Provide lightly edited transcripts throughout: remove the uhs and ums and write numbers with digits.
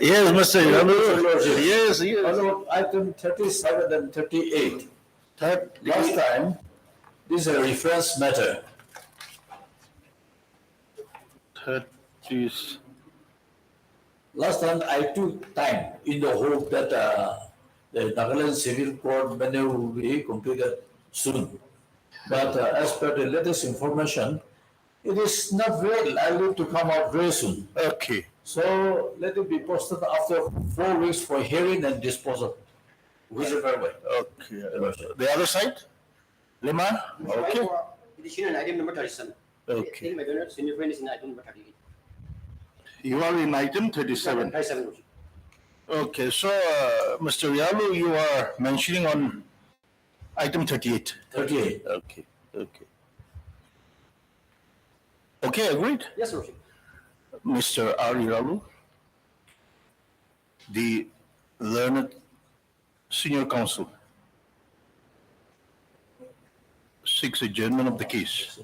Yes, Mr. Yalu. Yes, yes. On item 37 and 38. Last time, this is a reference matter. 30. Last time I took time in the hope that the Nagaland Civil Court manual will be completed soon. But as per the latest information, it is not very likely to come out very soon. Okay. So let it be posted after 4 weeks for hearing and disposal. Whichever way. Okay. The other side? Lima? Okay. Edition and item number 37. Okay. My donor, senior friend is in item number 38. You are in item 37. 37. Okay. So, Mr. Yalu, you are mentioning on item 38. 38. Okay. Okay. Okay, agreed. Yes, Lord. Mr. R. Yalu, the learned senior counsel seeks adjournment of the case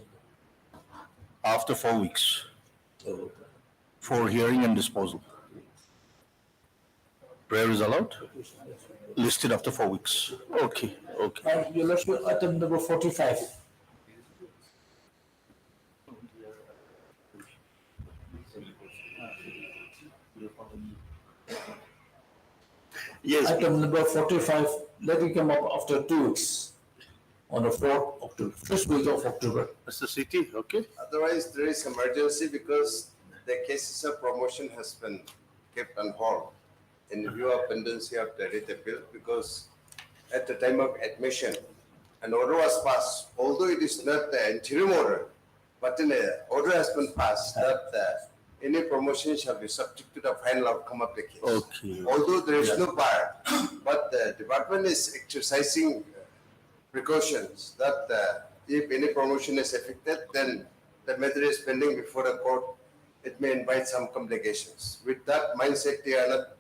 after 4 weeks for hearing and disposal. Prayer is allowed? Listed after 4 weeks. Okay, okay. Your Lordship, item number 45. Yes. Item number 45, let it come up after 2 weeks on the 4th October, first week of October. Mr. City, okay? Otherwise, there is emergency because the cases of promotion has been kept on hold in view of pendency of the writ appeal, because at the time of admission, an order was passed, although it is not the interim order, but an order has been passed that any promotion shall be subject to the final outcome of the case. Okay. Although there is no bar, but the department is exercising precautions that if any promotion is affected, then the matter is pending before the court. It may invite some complications. With that mindset, they are not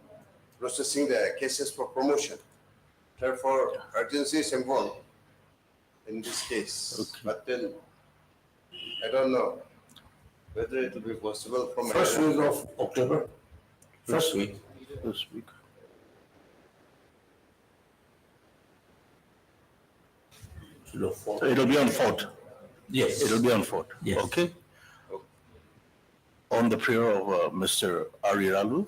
processing the cases for promotion. Therefore, urgency is involved in this case. Okay. But then, I don't know whether it will be possible from First week of October, first week. This week. It'll be on 4th. Yes. It'll be on 4th. Yes. Okay? On the prayer of Mr. Ariralu,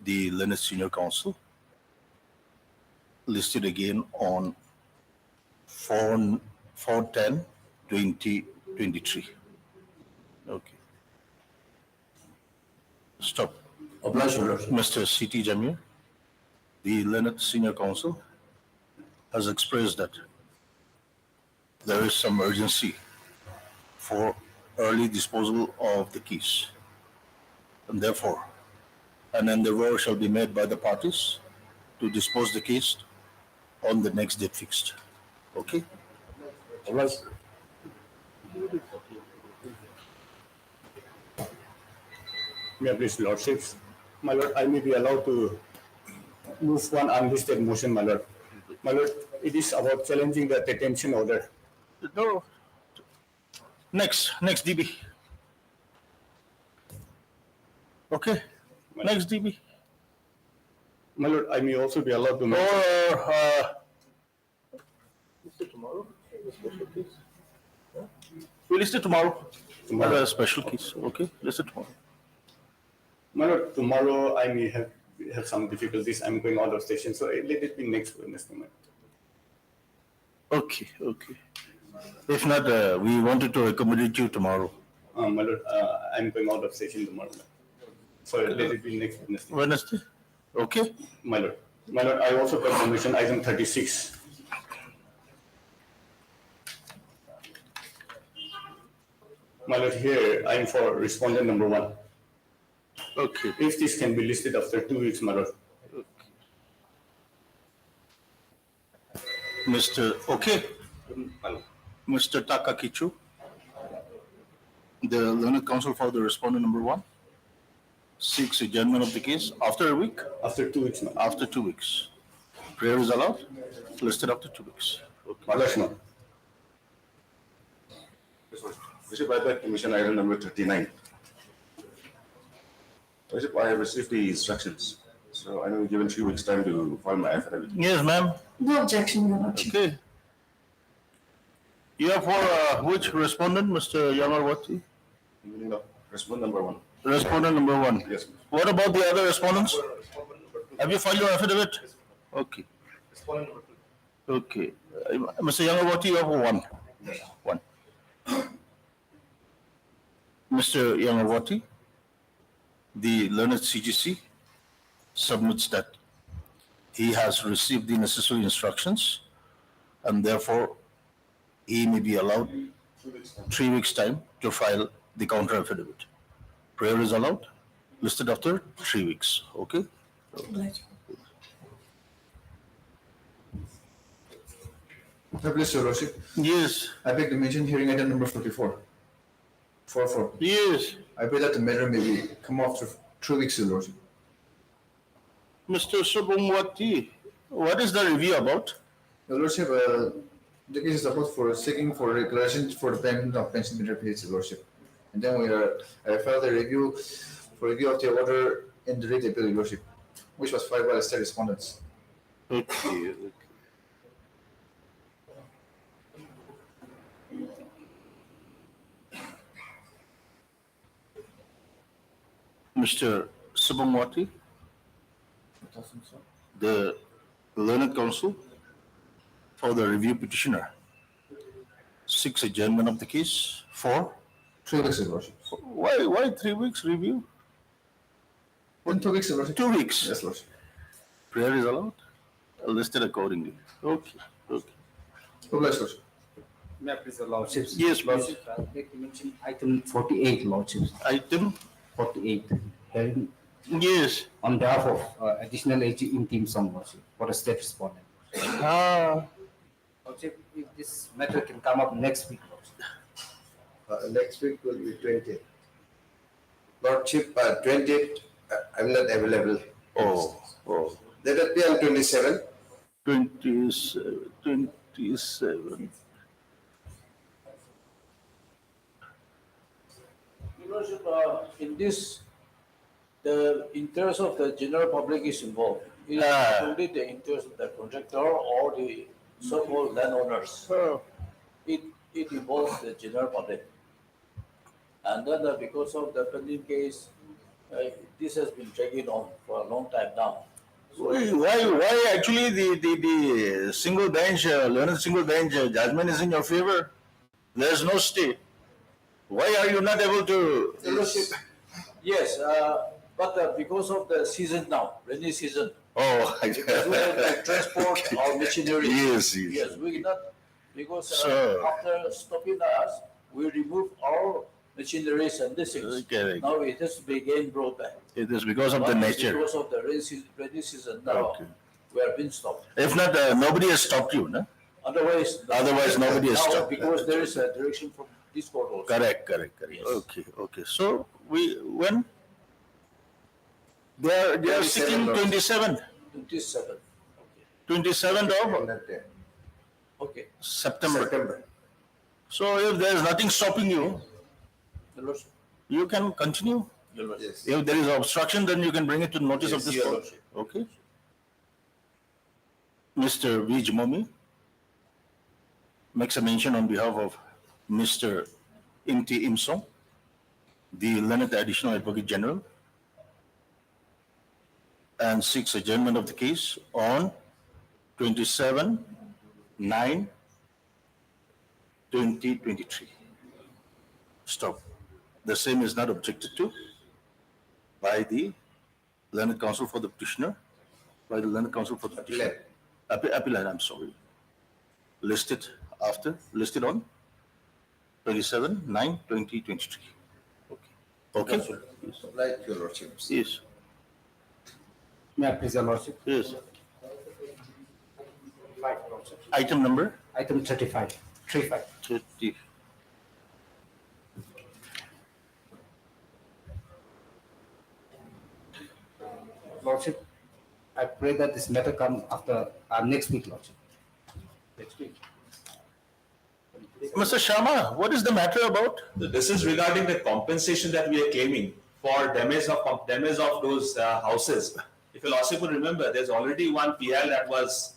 the Learned Senior Counsel, listed again on 4/10/2023. Okay. Stop. Oblige, Your Lordship. Mr. C.T. Jamir, the Learned Senior Counsel, has expressed that there is some urgency for early disposal of the keys. And therefore, an endeavor shall be made by the parties to dispose the case on the next date fixed. Okay? All right. May I please, Lordships? My Lord, I may be allowed to move one unlisted motion, my Lord. My Lord, it is about challenging the detention order. No. Next, DB. Okay, next DB. My Lord, I may also be allowed to Or, make tomorrow? We'll list it tomorrow. Tomorrow. A special case, okay? List it tomorrow. My Lord, tomorrow I may have some difficulties. I'm going out of station, so let it be next Wednesday. Okay. If not, we wanted to accommodate you tomorrow. My Lord, I'm going out of station tomorrow. So let it be next Wednesday. Wednesday? Okay? My Lord, I also got permission item 36. My Lord, here I'm for respondent number 1. Okay. If this can be listed after 2 weeks, my Lord. Okay. My Lord. Mr. Takakichu, the Learned Counsel for the respondent number 1, seeks adjournment of the case after a week? After 2 weeks, my Lord. After 2 weeks. Prayer is allowed? Listed after 2 weeks. Okay. My Lord, no. Mr. By that commission item number 39. Lordship, I have received the instructions, so I will be given 3 weeks' time to file my affidavit. Yes, ma'am. No objection, Your Lordship. Okay. You have for which respondent, Mr. Yamarwati? Evening of respondent number 1. Respondent number 1. Yes. What about the other respondents? Have you filed your affidavit? Okay. Okay. Mr. Yamarwati, you have one. One. Mr. Yamarwati, the learned CGC submits that he has received the necessary instructions and therefore he may be allowed 3 weeks' time to file the counter affidavit. Prayer is allowed, listed after 3 weeks. Okay? Please, Your Lordship, Yes, I beg to mention hearing item number 44. 44. yes. I pray that the matter may be come after 3 weeks, Your Lordship. Mr. Subramwati, what is the review about? Your Lordship, the case is about for seeking for declaration for the payment of pension benefits, Your Lordship. And then I filed a review for review of the order in the late appeal, Your Lordship, which was filed by the state respondents. Okay. Mr. Subramwati, the learned counsel for the review petitioner seeks adjournment of the case for 3 weeks, Your Lordship. why 3 weeks review? In 2 weeks, Your Lordship. 2 weeks. Yes, Lordship. Prayer is allowed, listed accordingly. Okay. Obliged, Lordship. May I please, Lordships? Yes, please. Lordship, I beg to mention item 48, Lordships. Item, 48, hearing yes. on behalf of additional AG in team song, Lordship, for the state respondent. Lordship, if this matter can come up next week, Lordship. Next week will be 20th. Lordship, 20th, I'm not available. Oh. Let it be on 27. 27. Your Lordship, in this, the interest of the general public is involved. It is Ah. only the interest of the contractor or the so-called landowners. It involves the general public. And then because of the pending case, this has been dragging on for a long time now. Why actually the single bench, learned single bench judgment is in your favor? There's no stay. Why are you not able to? Your Lordship, yes, but because of the season now, rainy season, Oh, because we have to transport our machinery. yes. Yes, we cannot, because Sir. after stopping us, we remove our machineries and this things. Correct. Now it has to be again brought back. It is because of the But nature. Because of the rainy season now, Okay. we have been stopped. If not, nobody has stopped you, no? Otherwise. Otherwise, nobody has now, stopped. Because there is a direction from this court also. Correct. Yes. Okay. So when they are 27th seeking of- 27th 27. Okay. 27th of That day. Okay. September. September. So if there is nothing stopping you, Your Lordship. you can continue. Your Lordship. Yes. If there is obstruction, then you can bring it to notice of Yes, this Your court. Lordship. Okay. Mr. V. Jimomi makes a mention on behalf of Mr. Imti Imsong, the Learned Additional Advocate General, and seeks adjournment of the case on 27/9/2023. Stop. The same is not objected to by the Learned Counsel for the petitioner, by the Learned Counsel for the petitioner. Appellant, I'm sorry. Listed on 27/9/2023. Okay. Like your Lordship. Yes. May I please, Your Lordship? Yes. 5, Lordship. Item number Item 35, 35. 30. Lordship, I pray that this matter come after next week, Lordship. Next week. Mr. Sharma, what is the matter about? This is regarding the compensation that we are claiming for damage of those houses. If you Lordship will remember, there's already one PL that was.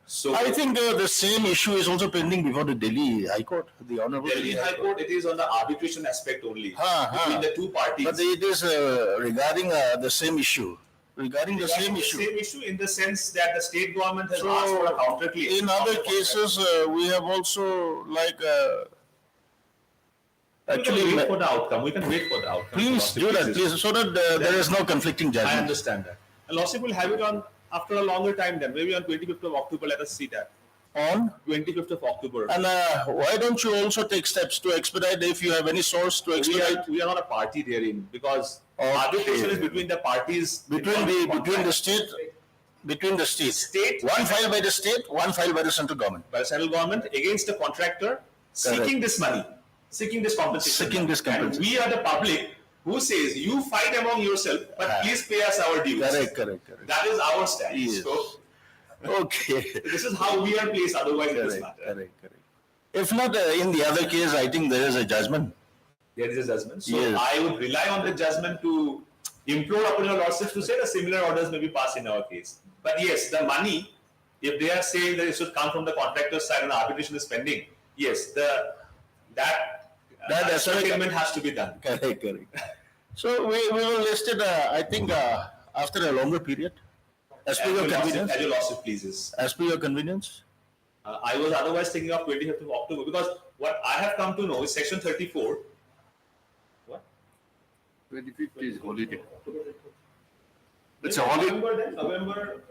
So I think the same issue is also pending before the Delhi High Court, the Honorable Delhi High Court, it is on the arbitration aspect only between the two parties. But it is regarding the same issue. Regarding the same issue. Same issue in the sense that the state government has asked for a counter claim. In other cases, we have also like. We can wait for the outcome. We can wait for the outcome. Please do that, please, so that there is no conflicting judgment. I understand that. And Lordship will have it on after a longer time then, maybe on 25th of October. Let us see that. On 25th of October. And why don't you also take steps to expedite if you have any source to expedite? We are not a party therein because Okay. arbitration is between the parties. Between the state. State. One filed by the state, one filed by the central government. By the central government against the contractor seeking this money, seeking this compensation. Seeking this compensation. And we are the public who says you fight among yourself, but please pay us our dues. Correct. That is our stand. Yes. So Okay. this is how we are placed otherwise in this matter. Correct. If not, in the other case, I think there is a judgment. There is a judgment. So Yes. I would rely on the judgment to implore upon your lordships to say the similar orders may be passed in our case. But yes, the money, if they are saying that it should come from the contractor's side and arbitration is pending, yes, that settlement has to be done. Correct. So we will list it, I think, after a longer period. As per your convenience. As your lordship pleases. As per your convenience. I was otherwise thinking of 25th of October because what I have come to know is section 34. What? 25th is holiday. It's a holiday. November.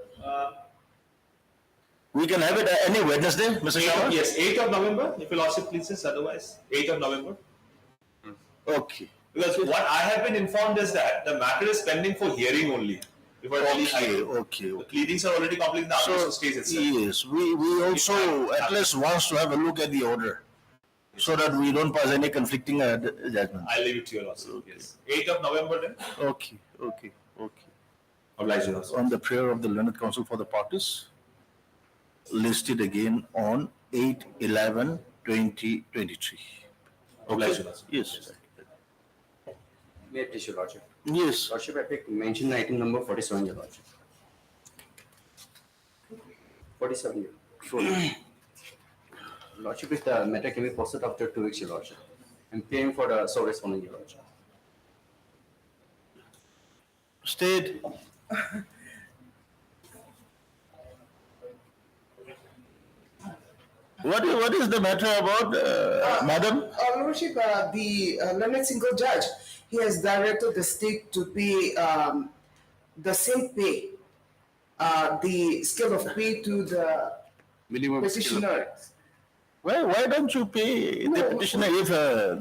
We can have it any Wednesday, Mr. Sharma? Yes, 8th of November, if your lordship pleases, otherwise, 8th of November. Okay. Because what I have been informed is that the matter is pending for hearing only. Before Delhi High Court. Okay. The pleadings are already complete in the arbitration stage itself. Yes, we also at least wants to have a look at the order so that we don't pass any conflicting judgment. I'll leave it to your lordship. Yes. 8th of November then. Okay. Oblige your lordship. On the prayer of the learned counsel for the parties, listed again on 8/11/2023. Oblige your lordship. Yes. May I please, Your Lordship? Yes. Lordship, I pick mention item number 47, Your Lordship. 47, Lordship, if the matter can be posted after 2 weeks, Your Lordship. I'm paying for the sole respondent, Your Lordship. State. What is the matter about, madam? Lordship, the learned single judge, he has directed the state to pay the same pay, the scale of pay to the petitioner. Why don't you pay the petitioner if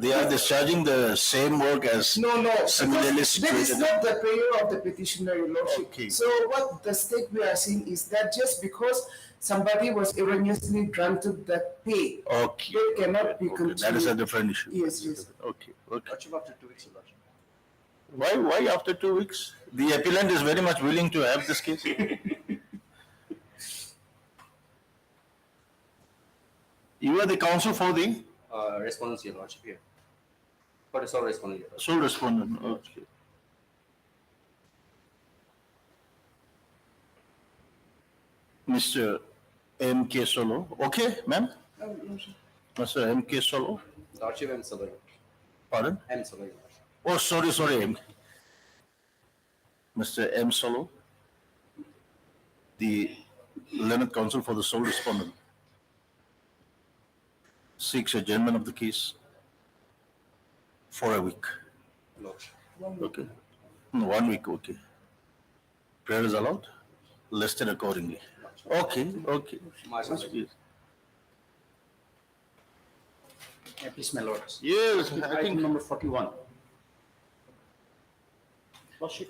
they are discharging the same work as No, similarly because that is situated? not the prayer of the petitioner, Your Lordship. Okay. So what the state we are saying is that just because somebody was erroneously granted that pay, Okay. they cannot be Okay, continued. that is a different issue. Yes. Okay. Lordship, after 2 weeks, Your Lordship. Why after 2 weeks? The appellant is very much willing to have this case. You are the counsel for the Respondents, Your Lordship, here. For the sole respondent, Your Lordship. sole respondent. Okay. Mr. M.K. Solo. Okay, ma'am? Mr. M.K. Solo. Lordship, M. Solo. Pardon? M. Solo, Your Lordship. Oh, sorry. Mr. M. Solo, the learned counsel for the sole respondent, seeks adjournment of the case for a week. Lordship. Okay. 1 week, okay. Prayer is allowed? Listed accordingly. Okay. My Lordship. Yes. May I please, my lords? Yes, I Item think. number 41.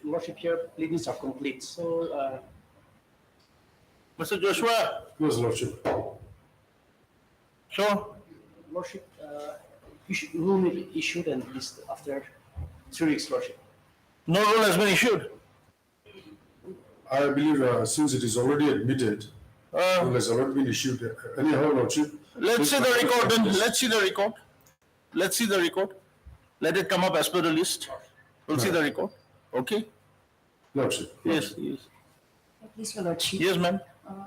Lordship, here pleadings are complete, so Mr. Joshua, Yes, Lordship. sure. Lordship, rule will be issued and this after 3 weeks, Lordship. No rule has been issued. I believe since it is already admitted, rule has already been issued. Anyhow, Lordship. Let's see the record then. Let's see the record. Let it come up as per the list. We'll see the record. Okay? Lordship. Yes, yes. Please, Your Lordship. Yes, ma'am.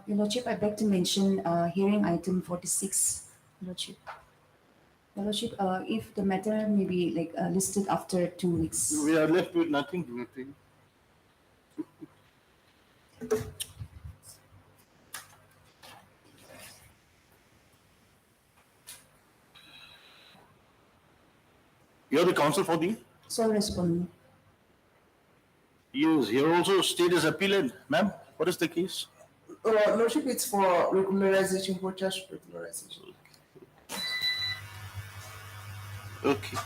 Your Lordship, I beg to mention hearing item 46, Lordship. Your Lordship, if the matter may be listed after 2 weeks. We are left with nothing, nothing. You're the counsel for the? So respondent. Yes, here also state is appellant. Ma'am, what is the case? Lordship, it's for regularization, for just regularization. Okay.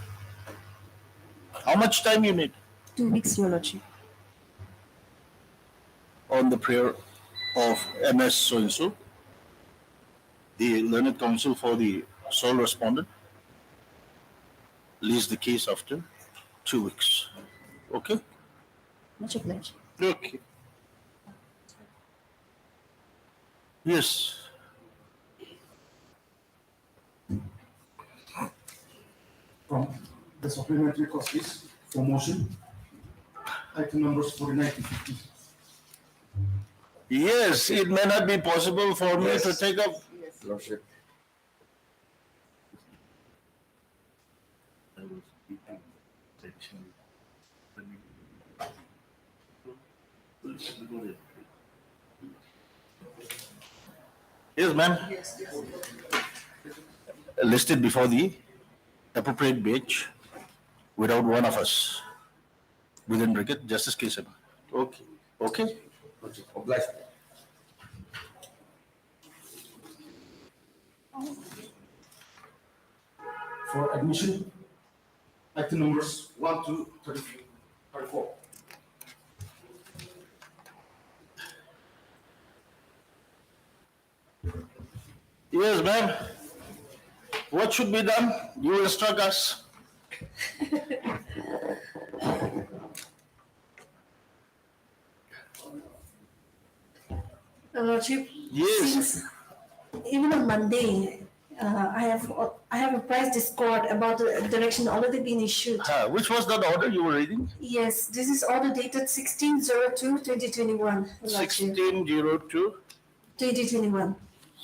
How much time you need? 2 weeks, Your Lordship. On the prayer of MS so-and-so, the learned counsel for the sole respondent leaves the case after 2 weeks. Okay? Much obliged. Okay. Yes. From the supplementary copies for motion, item numbers 49 to 50. Yes, it may not be possible for me to take up. Lordship. Yes, ma'am. Listed before the appropriate bench without one of us. Within bracket, Justice Kesab. Okay. Okay? Obliged. For admission, item numbers 1 to 34. Yes, ma'am. What should be done? You instruct us. Your Lordship, Yes. since even on Monday, I have apprised this court about the direction already been issued. Which was that order you were reading? Yes, this is order dated 16/02/2021. Your Lordship. 1602. 2021.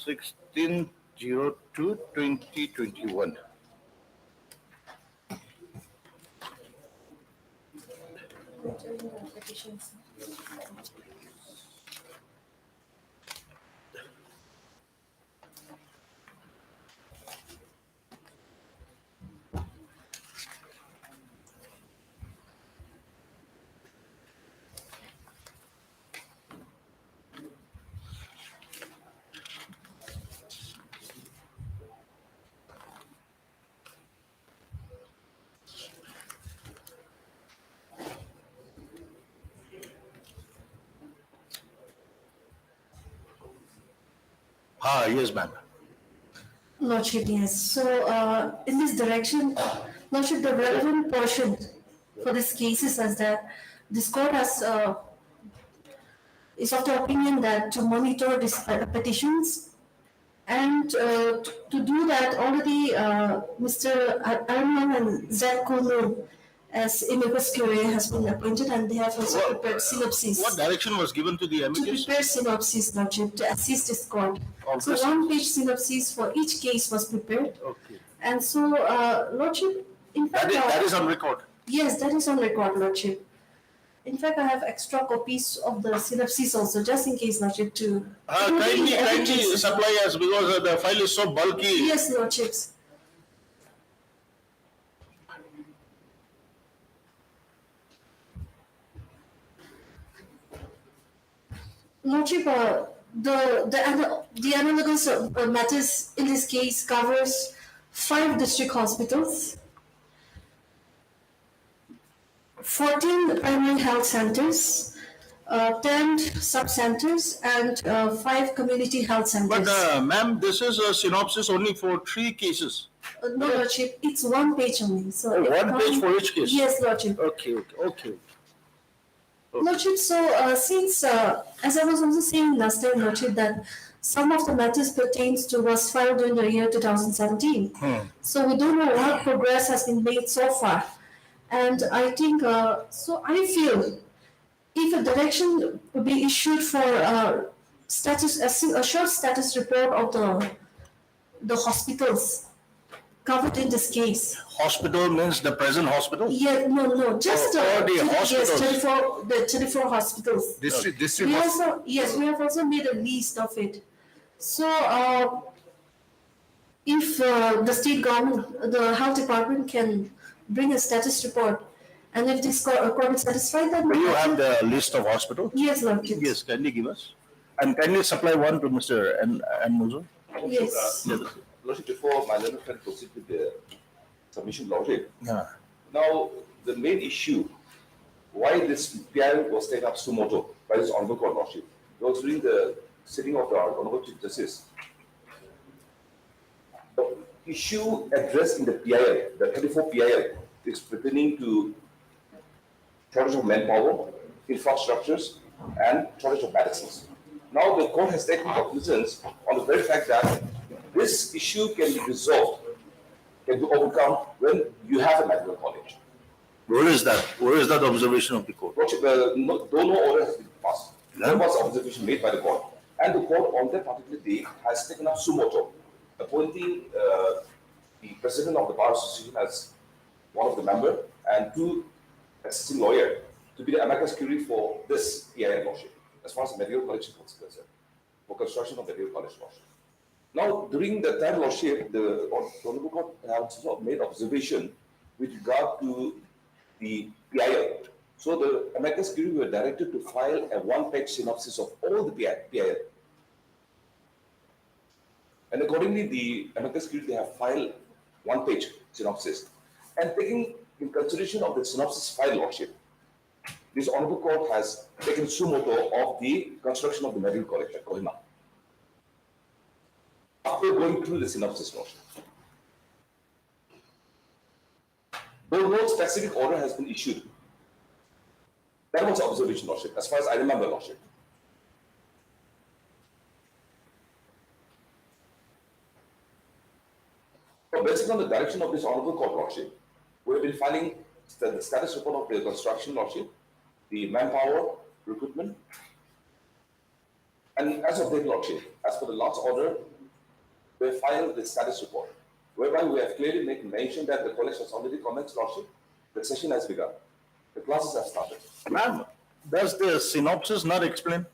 16/02/2021. Yes, ma'am. Lordship, yes. So, in this direction, Lordship, the relevant portion for this case is as that this court has is of the opinion that to monitor these petitions, and to do that already Mr. Arman and Zach Kunu as amicus curiae has been appointed, and they have also prepared synopses. What direction was given to the To amicus? prepare synopsis, Lordship, to assist this court. Of So this- one-page synopsis for each case was prepared. Okay. And so, Lordship, in fact, That is on record. yes, that is on record, Lordship. In fact, I have extra copies of the synopsis also, just in case, Lordship, to. Kindly supply us because the file is so bulky. Yes, Lordships. Lordship, the analogous matters in this case covers 5 district hospitals, 14 primary health centers, 10 sub-centers, and 5 community health centers. But, ma'am, this is a synopsis only for 3 cases. No, Lordship, it's 1 page only. So Oh, one page for each case? Yes, Lordship. Okay. Lordship, so since, as I was also saying last time, Lordship, that some of the matters pertains to was filed during the year 2017. So we don't know what progress has been made so far. And I think, so I feel if a direction would be issued for a short status report of the hospitals covered in this case. Hospital means the present hospital? Yeah, no, just or the yes, hospitals. 24 hospitals. District We also, yes, we have also made a list of it. So, if the state government, the health department can bring a status report, and if this court is satisfied, then Do you have the list of hospitals? yes, Lordship. Yes, kindly give us. And kindly supply one to Mr. N. Muzo. Yes. Lordship, before my learned friend proceed with the submission, Lordship, Yeah. now the main issue why this PI was taken up suo motu by this Honorable Court, Lordship, was during the sitting of the Honorable Chief Justice. The issue addressed in the PIL, the 34 PIL, is pertaining to shortage of manpower, infrastructures, and shortage of medicines. Now the court has taken cognizance on the very fact that this issue can be resolved, can be overcome when you have a medical college. Where is that? Where is that observation of the court? Lordship, no order has been passed. There was observation made by the court. And the court on that particular day has taken up suo motu, appointing the president of the Bar Association as one of the member and 2 assisting lawyer to be the amicus curiae for this PIL, Lordship, as far as the medical college is concerned, for construction of the medical college, Lordship. Now, during the time, Lordship, the Honorable Court has made observation with regard to the PIL. So the amicus curiae were directed to file a one-page synopsis of all the PIL. And accordingly, the amicus curiae, they have filed one-page synopsis. And taking in consideration of the synopsis file, Lordship, this Honorable Court has taken suo motu of the construction of the medical college at Kohima. After going through the synopsis, Lordship, though no specific order has been issued, that was observation, Lordship, as far as I remember, Lordship. So based on the direction of this Honorable Court, Lordship, we have been filing the status report of the construction, Lordship, the manpower, recruitment, and as of date, Lordship, as per the last order, we have filed the status report, whereby we have clearly made mention that the college has already commenced, Lordship, the session has begun, the classes have started. Ma'am, does the synopsis not explain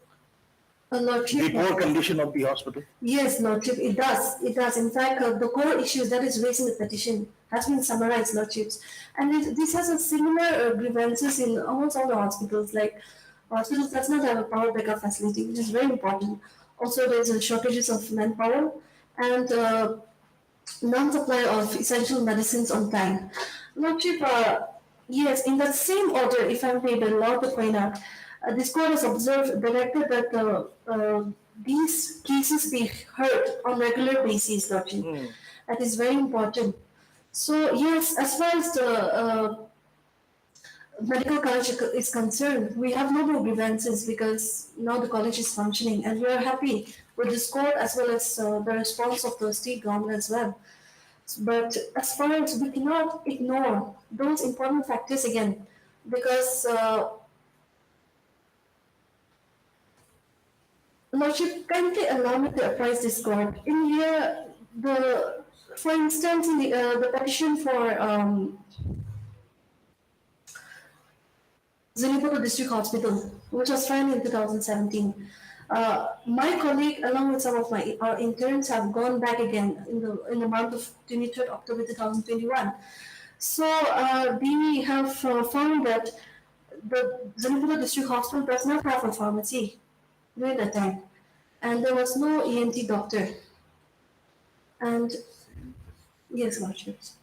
Lordship. the poor condition of the hospital? Yes, Lordship, it does. It does. In fact, the core issues that is raised in the petition has been summarized, Lordships. And this has a similar grievances in almost all the hospitals, like hospitals does not have a power backup facility, which is very important. Also, there's a shortages of manpower and non-supply of essential medicines on time. Lordship, yes, in that same order, if I may be allowed to point out, this court has directed that these cases be heard on regular basis, Lordship. That is very important. So yes, as far as the medical college is concerned, we have no more grievances because now the college is functioning, and we are happy with this court as well as the response of the state government as well. But as far as we cannot ignore those important factors again, because Lordship, kindly allow me to apprise this court. In here, for instance, in the petition for Zunipur District Hospital, which was filed in 2017, my colleague, along with some of our interns, have gone back again in the month of 23rd October 2021. So we have found that the Zunipur District Hospital does not have a pharmacy during that time, and there was no ENT doctor. And yes, Lordships.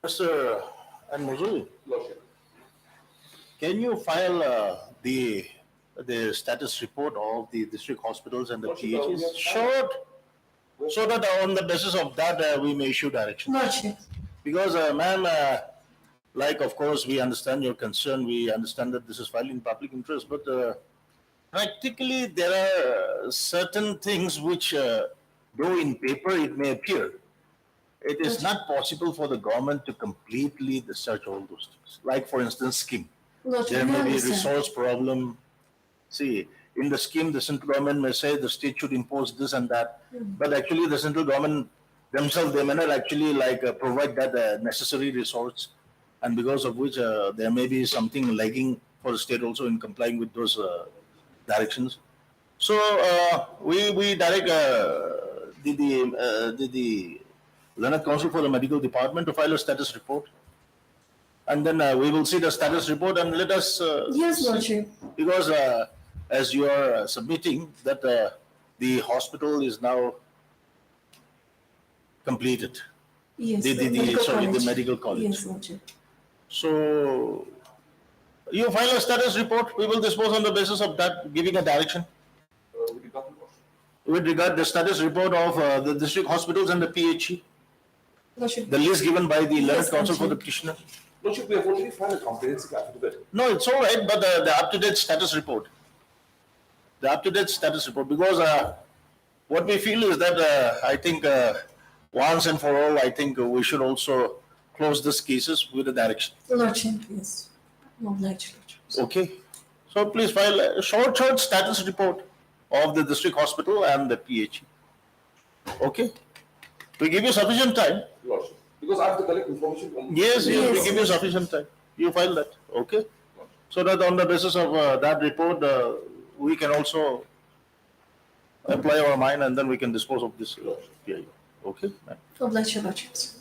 Mr. and Muzuri, Lordship. can you file the status report of the district hospitals and the Lordship, we have PHs? filed. Short, so that on the basis of that we may issue direction. Lordship. Because, ma'am, like of course we understand your concern, we understand that this is filed in public interest, but practically there are certain things which, though in paper it may appear, it is not possible for the government to completely search all those things. Like for instance, scheme. Lordship, There we may be a understand. resource problem. See, in the scheme, the central government may say the state should impose this and that, but actually the central government themselves, they may not actually provide that necessary resource, and because of which there may be something lagging for the state also in complying with those directions. So we direct the Learned Council for the Medical Department to file a status report, and then we will see the status report and let us. Yes, see. Lordship. Because as you are submitting that the hospital is now completed. Yes, The medical sorry, the college. medical college. Yes, Lordship. So you file a status report. We will dispose on the basis of that, giving a direction With regard to Lordship. with regard the status report of the district hospitals and the PHE. Lordship. The list given by the Learned Yes, Council for the Lordship. petitioner. Lordship, we have already filed a comprehensive affidavit. No, it's all right, but the up-to-date status report. The up-to-date status report, because what we feel is that I think once and for all, I think we should also close these cases with a direction. Lordship, yes. Obliged, Lordship. Okay? So please file a short status report of the district hospital and the PHE. Okay? We give you sufficient time. Lordship. Because I have to collect information from. Yes, we Yes. give you sufficient time. You file that, okay? So that on the basis of that report, we can also apply our mind and then we can dispose of this PIO. Okay? Obliged, Lordships.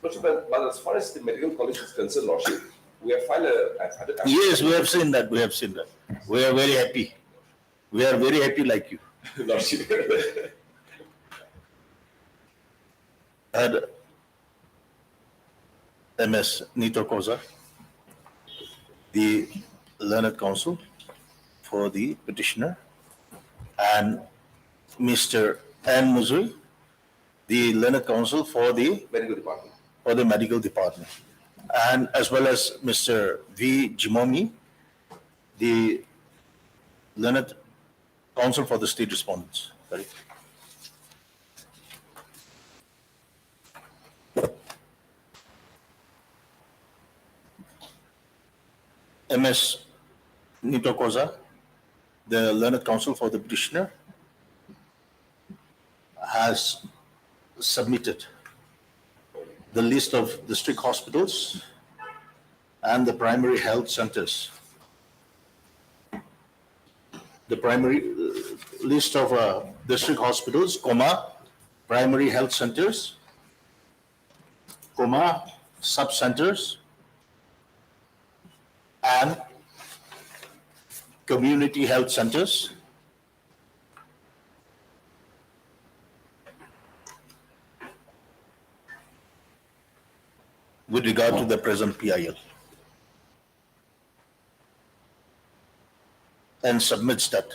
Lordship, but as far as the medical college is concerned, Lordship, we have filed a affidavit. Yes, we have seen that. We have seen that. We are very happy. We are very happy like you. Lordship. Had MS Nito Koza, the Learned Counsel for the petitioner, and Mr. N. Muzui, the Learned Counsel for the Medical department. medical department, and as well as Mr. V. Jimomi, the Learned Counsel for the state respondents. Sorry. MS Nito Koza, the Learned Counsel for the petitioner, has submitted the list of district hospitals and the primary health centers. The primary list of district hospitals, primary health centers, sub-centers, and community health centers. With regard to the present PIL. And submits that.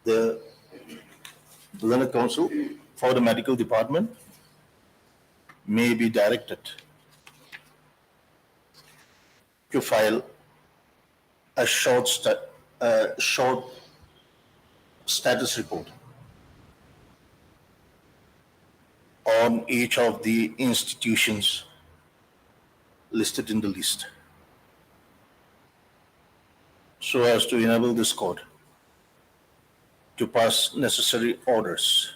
The Learned Counsel for the medical department may be directed to file a short status report on each of the institutions listed in the list. so as to enable this court to pass necessary orders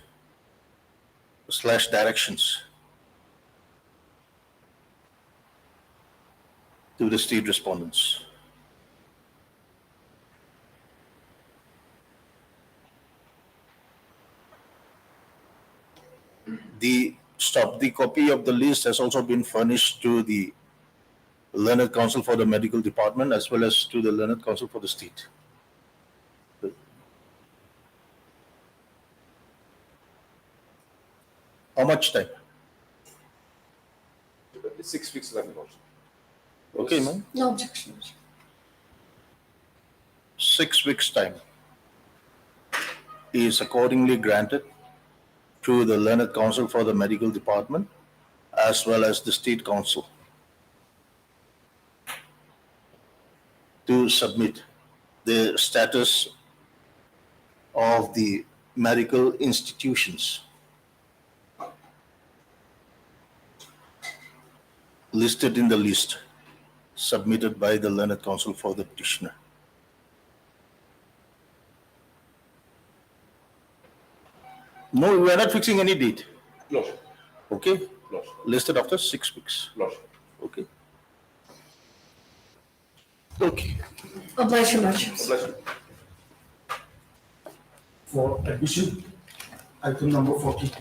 / directions to the state respondents. The copy of the list has also been furnished to the Learned Counsel for the Medical Department as well as to the Learned Counsel for the state. How much time? 6 weeks left, Lordship. Okay, ma'am. No objection. 6 weeks' time is accordingly granted to the Learned Counsel for the Medical Department as well as the State Council to submit the status of the medical institutions listed in the list submitted by the Learned Counsel for the petitioner. No, we are not fixing any date. Lordship. Okay? Lordship. Listed after 6 weeks. Lordship. Okay? Okay. Oblige, Your Lordships. Lordship. For addition, item number 40.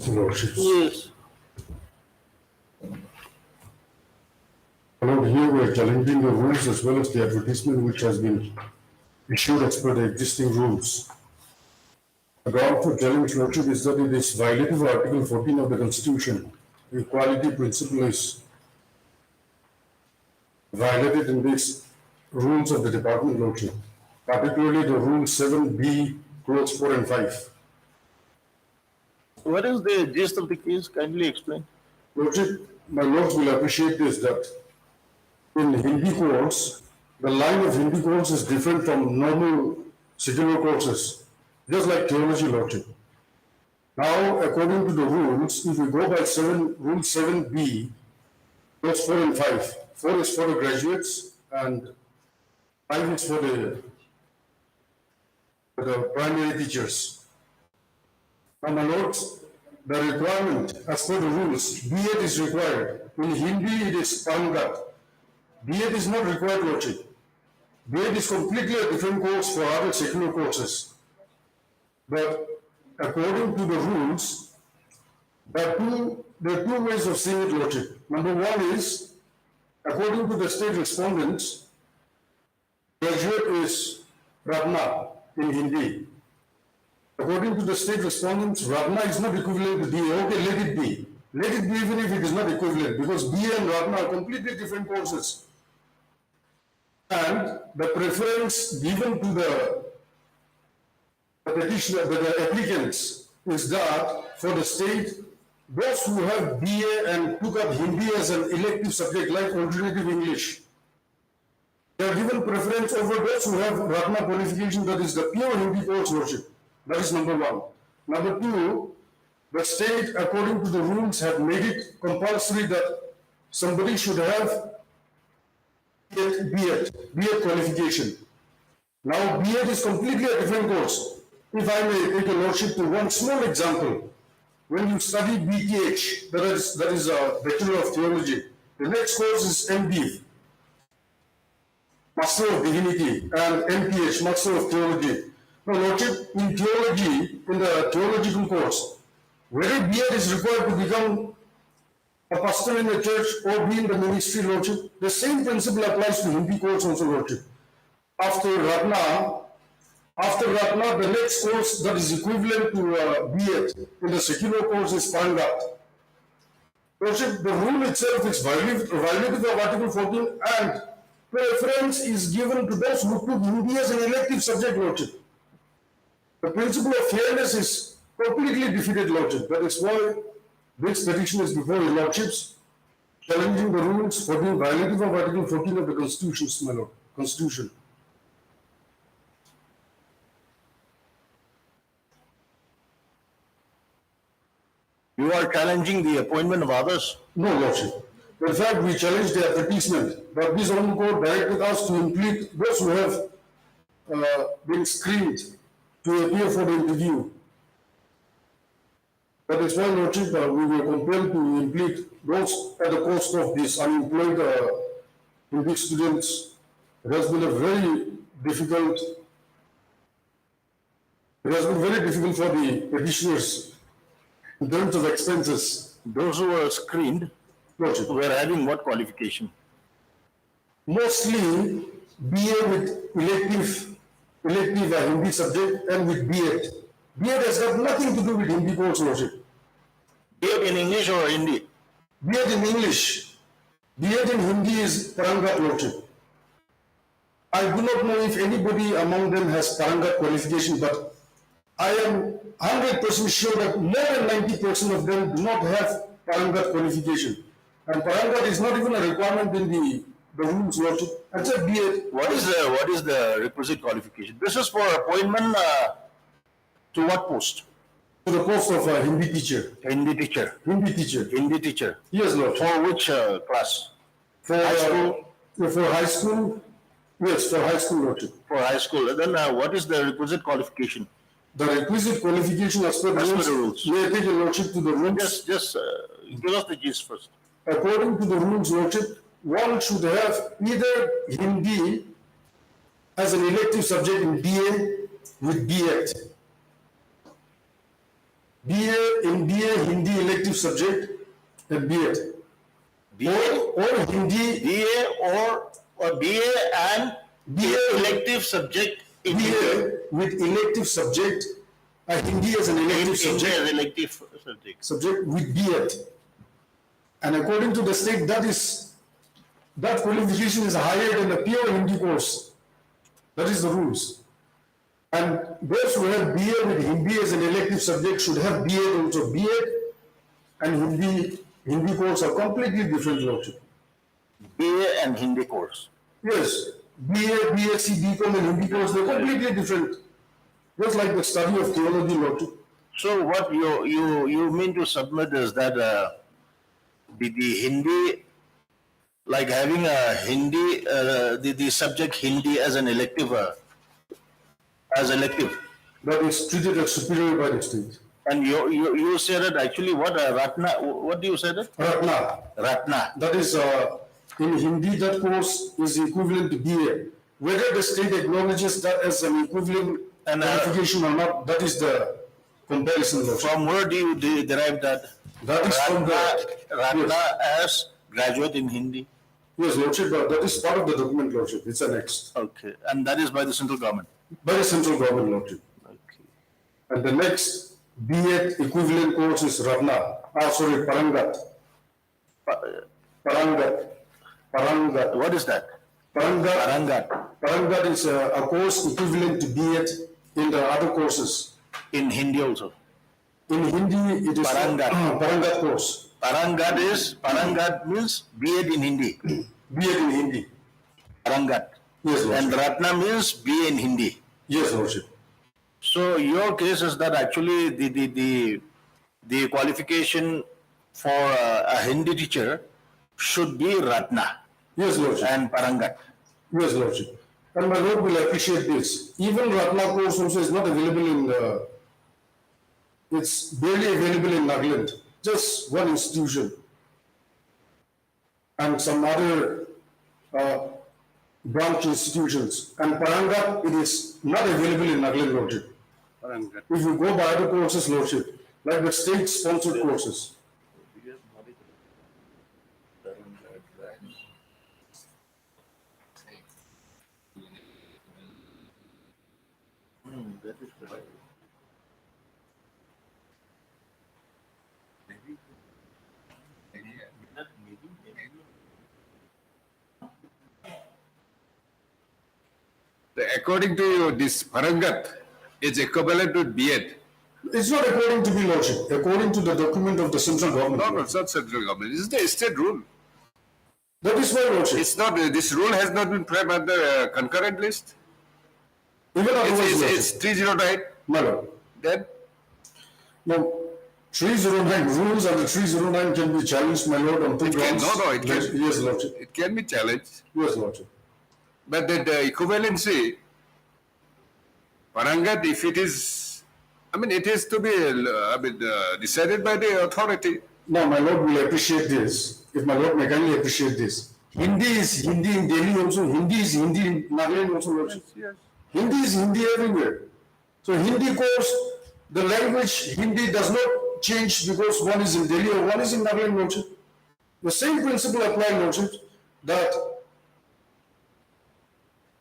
Lordships. Yes. Lord, here we are challenging the rules as well as the advertisement which has been issued as per the existing rules. The ground for challenge, Lordship, is that it is violative of Article 14 of the Constitution. The equality principle is violated in these rules of the department, Lordship, particularly the Rule 7B, clause 4 and 5. What is the gist of the case? Kindly explain. Lordship, my lords will appreciate this, that in Hindi courts, the line of Hindi courts is different from normal secular courses, just like theology, Lordship. Now, according to the rules, if we go by Rule 7B, clause 4 and 5, 4 is for the graduates and 5 is for the primary teachers. Now, my lords, the requirement as per the rules, B.Ed is required. In Hindi, it is Pangat. B.Ed is not required, Lordship. B.Ed is completely a different course for other secular courses. But according to the rules, there are two ways of seeing it, Lordship. Number one is, according to the state respondents, graduate is Ratna in Hindi. According to the state respondents, Ratna is not equivalent to BA. Okay, let it be. Let it be even if it is not equivalent, because BA and Ratna are completely different courses. And the preference given to the petitioner, the applicants, is that for the state, those who have BA and took up Hindi as an elective subject like alternative English, they are given preference over those who have Ratna qualification, that is the pure Hindi course, Lordship. That is number one. Number two, the state, according to the rules, have made it compulsory that somebody should have B.Ed qualification. Now, B.Ed is completely a different course. If I may take a lordship to one small example, when you study BTH, that is a Bachelor of Theology, the next course is MD, Master of Divinity, and MPH, Master of Theology. Now, lordship, in theology, in the theological course, whether B.Ed is required to become a pastor in the church or be in the ministry, lordship, the same principle applies to Hindi course also, lordship. After Ratna, the next course that is equivalent to B.Ed in the secular course is Pangat. Lordship, the rule itself is violative of Article 14 and preference is given to those who took Hindi as an elective subject, lordship. The principle of fairness is completely defeated, lordship. That is why this petition is before your lordships. challenging the rules for being violative of Article 14 of the Constitution, my lord. Constitution. You are challenging the appointment of others. No, lordship. In fact, we challenged their advertisement, but this Honorable Court directed us to implead those who have been screened to appear for the interview. That is why, lordship, we were compelled to implead those at the cost of these unemployed Hindi students. It has been very difficult for the petitioners in terms of expenses. Those who were screened Lordship. were having what qualification? Mostly BA with elective Hindi subject and with B.Ed. B.Ed has got nothing to do with Hindi course, lordship. B.Ed in English or Hindi? B.Ed in English. B.Ed in Hindi is Parangat, lordship. I do not know if anybody among them has Parangat qualification, but I am 100% sure that more than 90% of them do not have Parangat qualification. And Parangat is not even a requirement in the rules, lordship. Except B.Ed. What is the requisite qualification? This is for appointment to what post? To the post of a Hindi teacher. Hindi teacher. Hindi teacher. Hindi teacher. Yes, Lord. For which class? For high school? For high school? Yes, for high school, lordship. For high school. Then what is the requisite qualification? The requisite qualification as per the rules. May I take your lordship to the rules? Just give us the gist first. According to the rules, lordship, one should have either Hindi as an elective subject in BA with B.Ed. BA in BA Hindi elective subject and B.Ed. Or Hindi BA or BA and BA elective subject in BA with elective subject, Hindi as an elective subject. Subject with B.Ed. And according to the state, that qualification is higher than the pure Hindi course. That is the rules. And those who have BA with Hindi as an elective subject should have BA also. BA and Hindi course are completely different, lordship. BA and Hindi course. Yes. BA, BSc, BCom and Hindi course, they're completely different. Just like the study of theology, lordship. So what you mean to submit is that the Hindi, like having a Hindi, the subject Hindi as an elective, That is treated as superior by the state. And you said it actually what Ratna, what do you say that? Ratna. That is in Hindi, that course is equivalent to BA. Whether the state acknowledges that as an equivalent qualification or not, that is the comparison. From where do you derive that? That is from the Ratna as graduate in Hindi. Yes, lordship, but that is part of the document, lordship. It's annexed. Okay, and that is by the central government. By the central government, lordship. Okay. And the next B.Ed equivalent course is Parangat. Parangat. What is that? Parangat is a course equivalent to B.Ed in the other courses. In Hindi also. In Hindi, it is Parangat course. Parangat means B.Ed in Hindi. B.Ed in Hindi. Parangat. Yes, lordship. And Ratna means B.A. in Hindi. Yes, lordship. So your case is that actually the qualification for a Hindi teacher should be Ratna. Yes, lordship. And Parangat. Yes, lordship. And my lord will appreciate this. Even Ratna course also is not available in it's barely available in Nagaland. Just one institution. And some other branch institutions. And Parangat, it is not available in Nagaland, lordship. If you go by other courses, lordship, like the state-sponsored courses. According to you, this Parangat is equivalent to B.Ed. It's not according to me, lordship. According to the document of the central government. No, it's not central government. It's the state rule. That is my lordship. It's not, this rule has not been framed under concurrent list. Even otherwise, It's 309. my lord. Then, Now, 309, rules under 309 can be challenged, my lord, on two grounds. it can. Yes, lordship. It can be challenged. Yes, lordship. But the equivalency, Parangat, if it is, I mean, it is to be decided by the authority. Now, my lord will appreciate this. If my lord may kindly appreciate this. Hindi is Hindi in Delhi also. Hindi is Hindi in Nagaland also, lordship. Yes. Hindi is Hindi everywhere. So Hindi course, the language Hindi does not change because one is in Delhi or one is in Nagaland, lordship. The same principle applies, lordship, that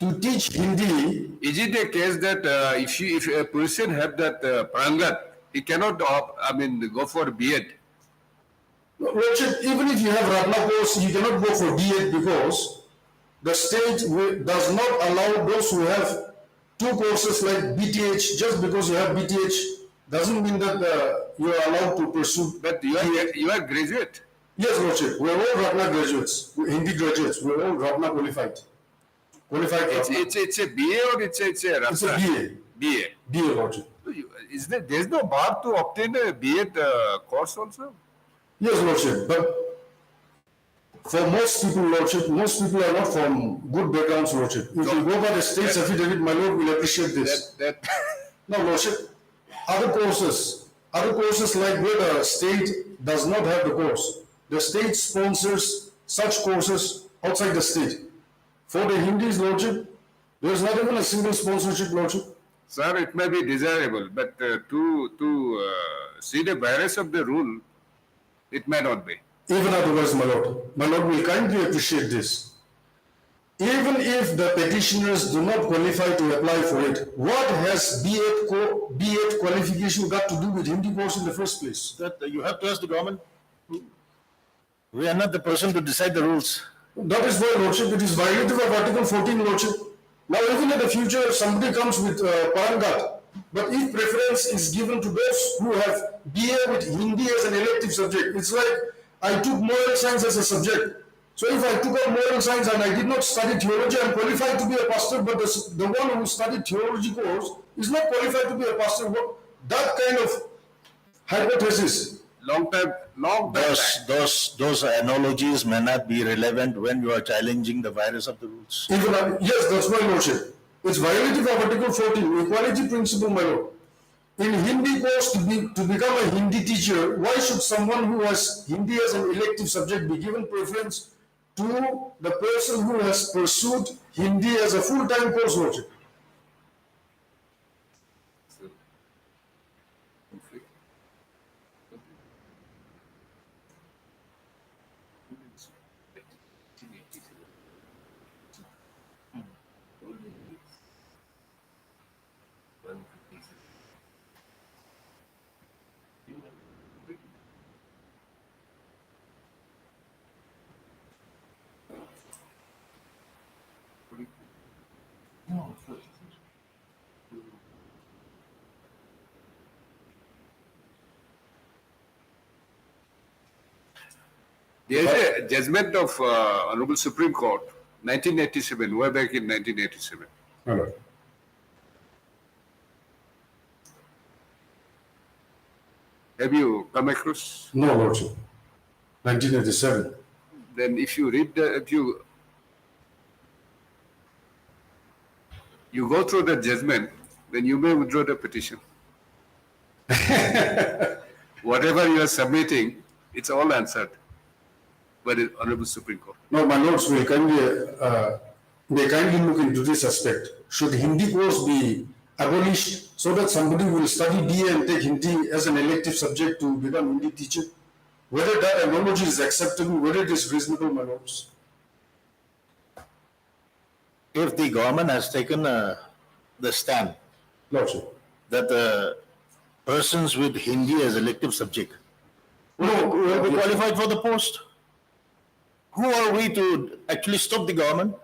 to teach Hindi. Is it a case that if a person have that Parangat, he cannot, go for B.Ed? Lordship, even if you have Ratna course, you cannot go for D.Ed because the state does not allow those who have two courses like BTH. Just because you have BTH doesn't mean that you are allowed to pursue. But you are graduate. Yes, Lordship, we are all Ratna graduates, Hindi graduates, we are all Ratna qualified. Qualified Ratna. It's a BA or it's a Ratna? It's a BA. BA. BA, Lordship. There's no bar to obtain a B.Ed course also? Yes, Lordship, but for most people, Lordship, most people are not from good backgrounds, Lordship. If you go by the state's affidavit, my Lord will appreciate this. No, Lordship, other courses like where the state does not have the course, the state sponsors such courses outside the state. For the Hindis, Lordship, there is not even a single sponsorship, Lordship. Sir, it may be desirable, but to see the virus of the rule, it may not be. Even otherwise, my Lord will kindly appreciate this. Even if the petitioners do not qualify to apply for it, what has B.Ed qualification got to do with Hindi course in the first place? That you have to ask the government. We are not the person to decide the rules. That is why, Lordship, it is violative of Article 14, Lordship. Now, even in the future, somebody comes with Parangat, but if preference is given to those who have BA with Hindi as an elective subject, it's like I took moral science as a subject. So if I took up moral science and I did not study theology, I'm qualified to be a pastor, but the one who studied theology course is not qualified to be a pastor. That kind of hypothesis. Long time. Those analogies may not be relevant when you are challenging the virus of the rules. Yes, that's my lordship. It's violative of Article 14, equality principle, my lord. In Hindi course, to become a Hindi teacher, why should someone who has Hindi as an elective subject be given preference to the person who has pursued Hindi as a full-time course, lordship? There is a judgment of Honorable Supreme Court, 1987, way back in 1987. Hello. Have you come across? No, lordship. 1987. Then if you read you go through the judgment, then you may withdraw the petition. Whatever you are submitting, it's all answered by the Honorable Supreme Court. No, my lords will kindly look into this aspect. Should Hindi course be abolished so that somebody will study BA and take Hindi as an elective subject to become Hindi teacher? Whether that analogy is acceptable, whether it is reasonable, my lords. If the government has taken the stand Lordship. that persons with Hindi as elective subject will be qualified for the post, who are we to actually stop the government?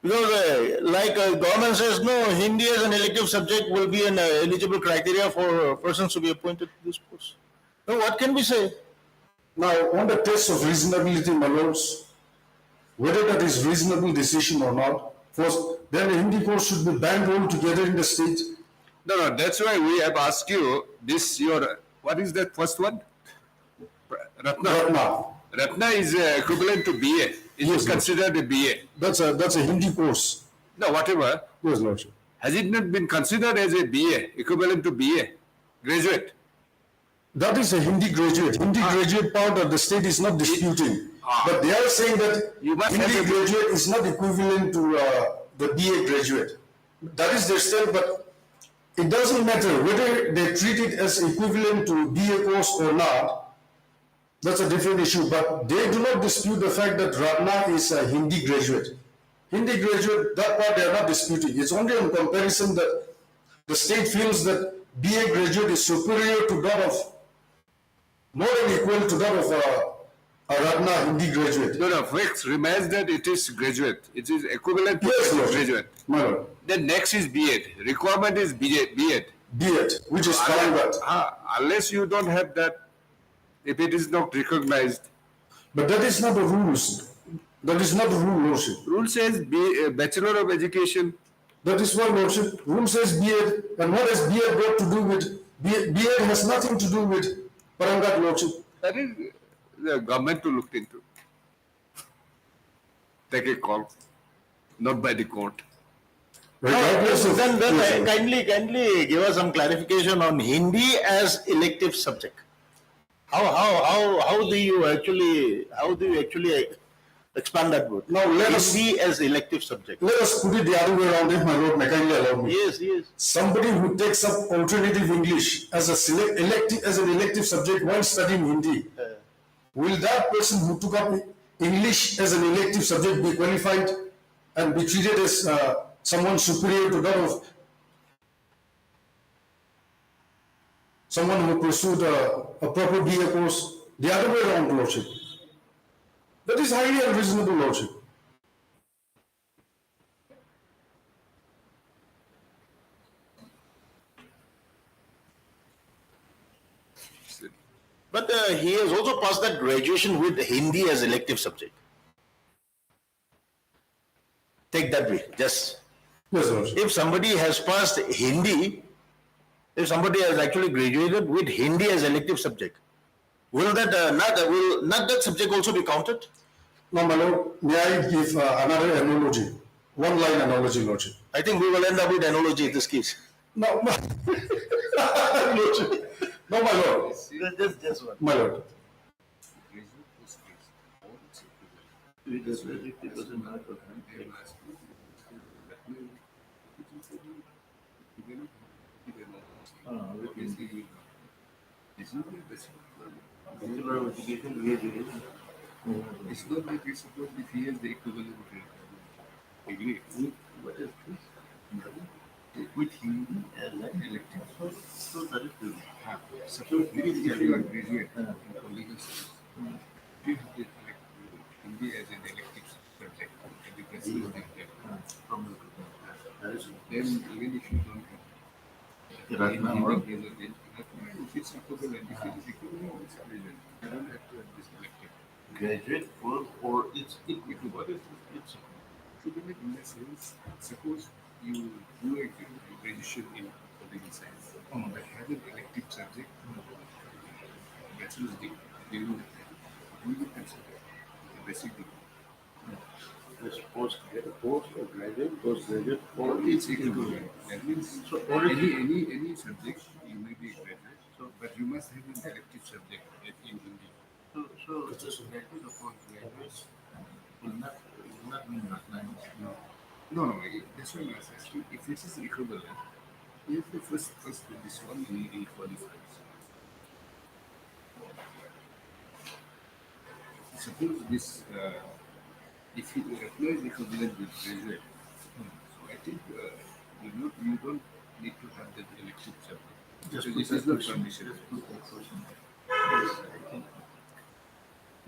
Because government says, no, Hindi as an elective subject will be an eligible criteria for persons to be appointed to this post. Now, what can we say? Now, on the test of reasonability, my lords, whether that is reasonable decision or not. First, then the Hindi course should be banned altogether in the state. No, that's why we have asked you this. What is that first one? Ratna. Ratna. Ratna is equivalent to BA. It is considered a BA. That's a Hindi course. No, whatever. Yes, Lordship. Has it not been considered as a BA, equivalent to BA, graduate? That is a Hindi graduate. Hindi graduate part of the state is not disputing. But they are saying that Hindi graduate is not equivalent to the BA graduate. That is their stand, but it doesn't matter whether they treat it as equivalent to BA course or not. That's a different issue. But they do not dispute the fact that Ratna is a Hindi graduate. Hindi graduate, that part they are not disputing. It's only in comparison that the state feels that BA graduate is superior to that of, more than equal to that of a Ratna Hindi graduate. No, facts remains that it is graduate. It is equivalent to graduate. My lord. Then next is B.Ed. Requirement is B.Ed. B.Ed, which is Parangat. Unless you don't have that, if it is not recognized. But that is not the rules. That is not the rule, Lordship. Rule says Bachelor of Education. That is why, Lordship. Rule says B.Ed. And what has B.Ed got to do with? B.Ed has nothing to do with Parangat, Lordship. That is the government to look into. Take a call, not by the court. Then kindly give us some clarification on Hindi as elective subject. How do you actually expand that word? Now let us Hindi as elective subject. Let us put it the other way around, if my lord may kindly allow me. Yes. Somebody who takes up alternative English as an elective subject while studying Hindi, will that person who took up English as an elective subject be qualified and be treated as someone superior to that of someone who pursued a proper BA course? The other way around, Lordship. That is highly unreasonable, Lordship. But he has also passed that graduation with Hindi as elective subject. Take that way, just. Yes, Lordship. If somebody has passed Hindi, if somebody has actually graduated with Hindi as elective subject, will that not that subject also be counted? No, my lord, may I give another analogy? One line analogy, Lordship. I think we will end up with analogy in this case. No, Lordship. No, my lord. Just one. My lord. It's not like we suppose if he has the equivalent degree. With Hindi as an elective. So that is good. Suppose if you are graduate in political science, you have to select Hindi as an elective subject and you can see then even if you don't have if it's equivalent, if it is equivalent, it's graduate. You don't have to have this elective. Graduate or it's equivalent. It's equivalent in the sense, suppose you do a graduation in political science, but have an elective subject, bachelor's degree, you will consider a basic degree. Postgraduate, postgraduate, Or it's equivalent. That means So any subject you may be a graduate, but you must have an elective subject in Hindi. So just graduate or postgraduate will not mean nothing. No, that's why I was asking. If this is equivalent, if the first this one will qualifies. Suppose this, if you apply the equivalent with graduate, so I think you don't need to have that elective subject. Just So put this that is not question. conditional.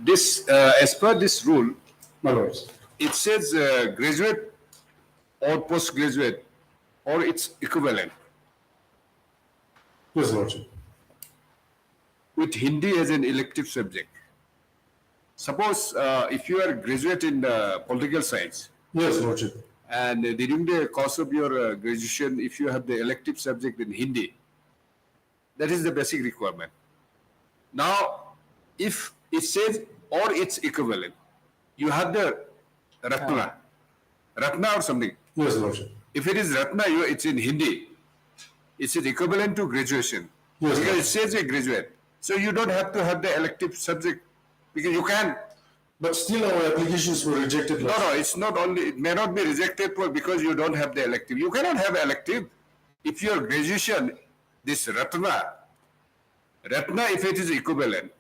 Yes, As per this rule, My lords. it says graduate or postgraduate or its equivalent Yes, Lordship. with Hindi as an elective subject. suppose if you are graduate in political science, Yes, Lordship. and during the course of your graduation, if you have the elective subject in Hindi, that is the basic requirement. Now, if it says or its equivalent, you have the Ratna or something. Yes, Lordship. If it is Ratna, it's in Hindi. It's equivalent to graduation. Yes, because sir. it says a graduate. So you don't have to have the elective subject because you can. But still our applications were rejected. No, it's not only, it may not be rejected because you don't have the elective. You cannot have elective. If your graduation, this Ratna, if it is equivalent,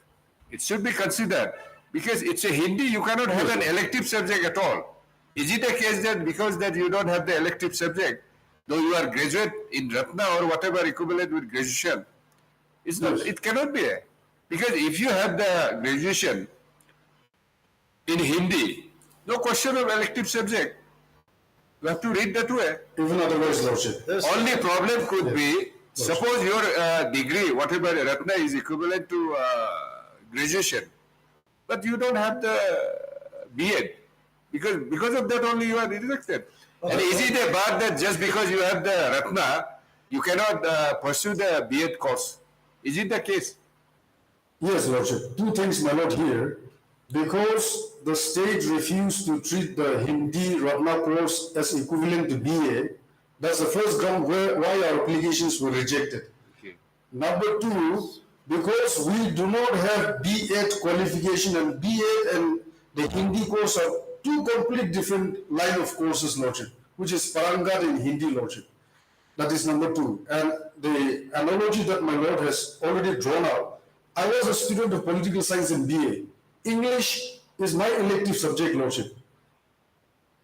it should be considered because it's a Hindi, you cannot have an elective subject at all. Is it a case that because that you don't have the elective subject, though you are graduate in Ratna or whatever equivalent with graduation, it's not, it cannot be. Because if you have the graduation in Hindi, no question of elective subject. You have to read that way. Even otherwise, Lordship. Only problem could be, suppose your degree, whatever Ratna is equivalent to graduation, but you don't have the B.Ed. Because of that only you are rejected. And is it a bar that just because you have the Ratna, you cannot pursue the B.Ed course? Is it the case? Yes, Lordship. Two things, my Lord, here. Because the state refused to treat the Hindi Ratna course as equivalent to BA, that's the first ground why our applications were rejected. Okay. Number two, because we do not have B.Ed qualification, and B.Ed and the Hindi course are two complete different line of courses, Lordship, which is Parangat and Hindi, Lordship. That is number two. And the analogy that my Lord has already drawn out, I was a student of political science in BA. English is my elective subject, Lordship.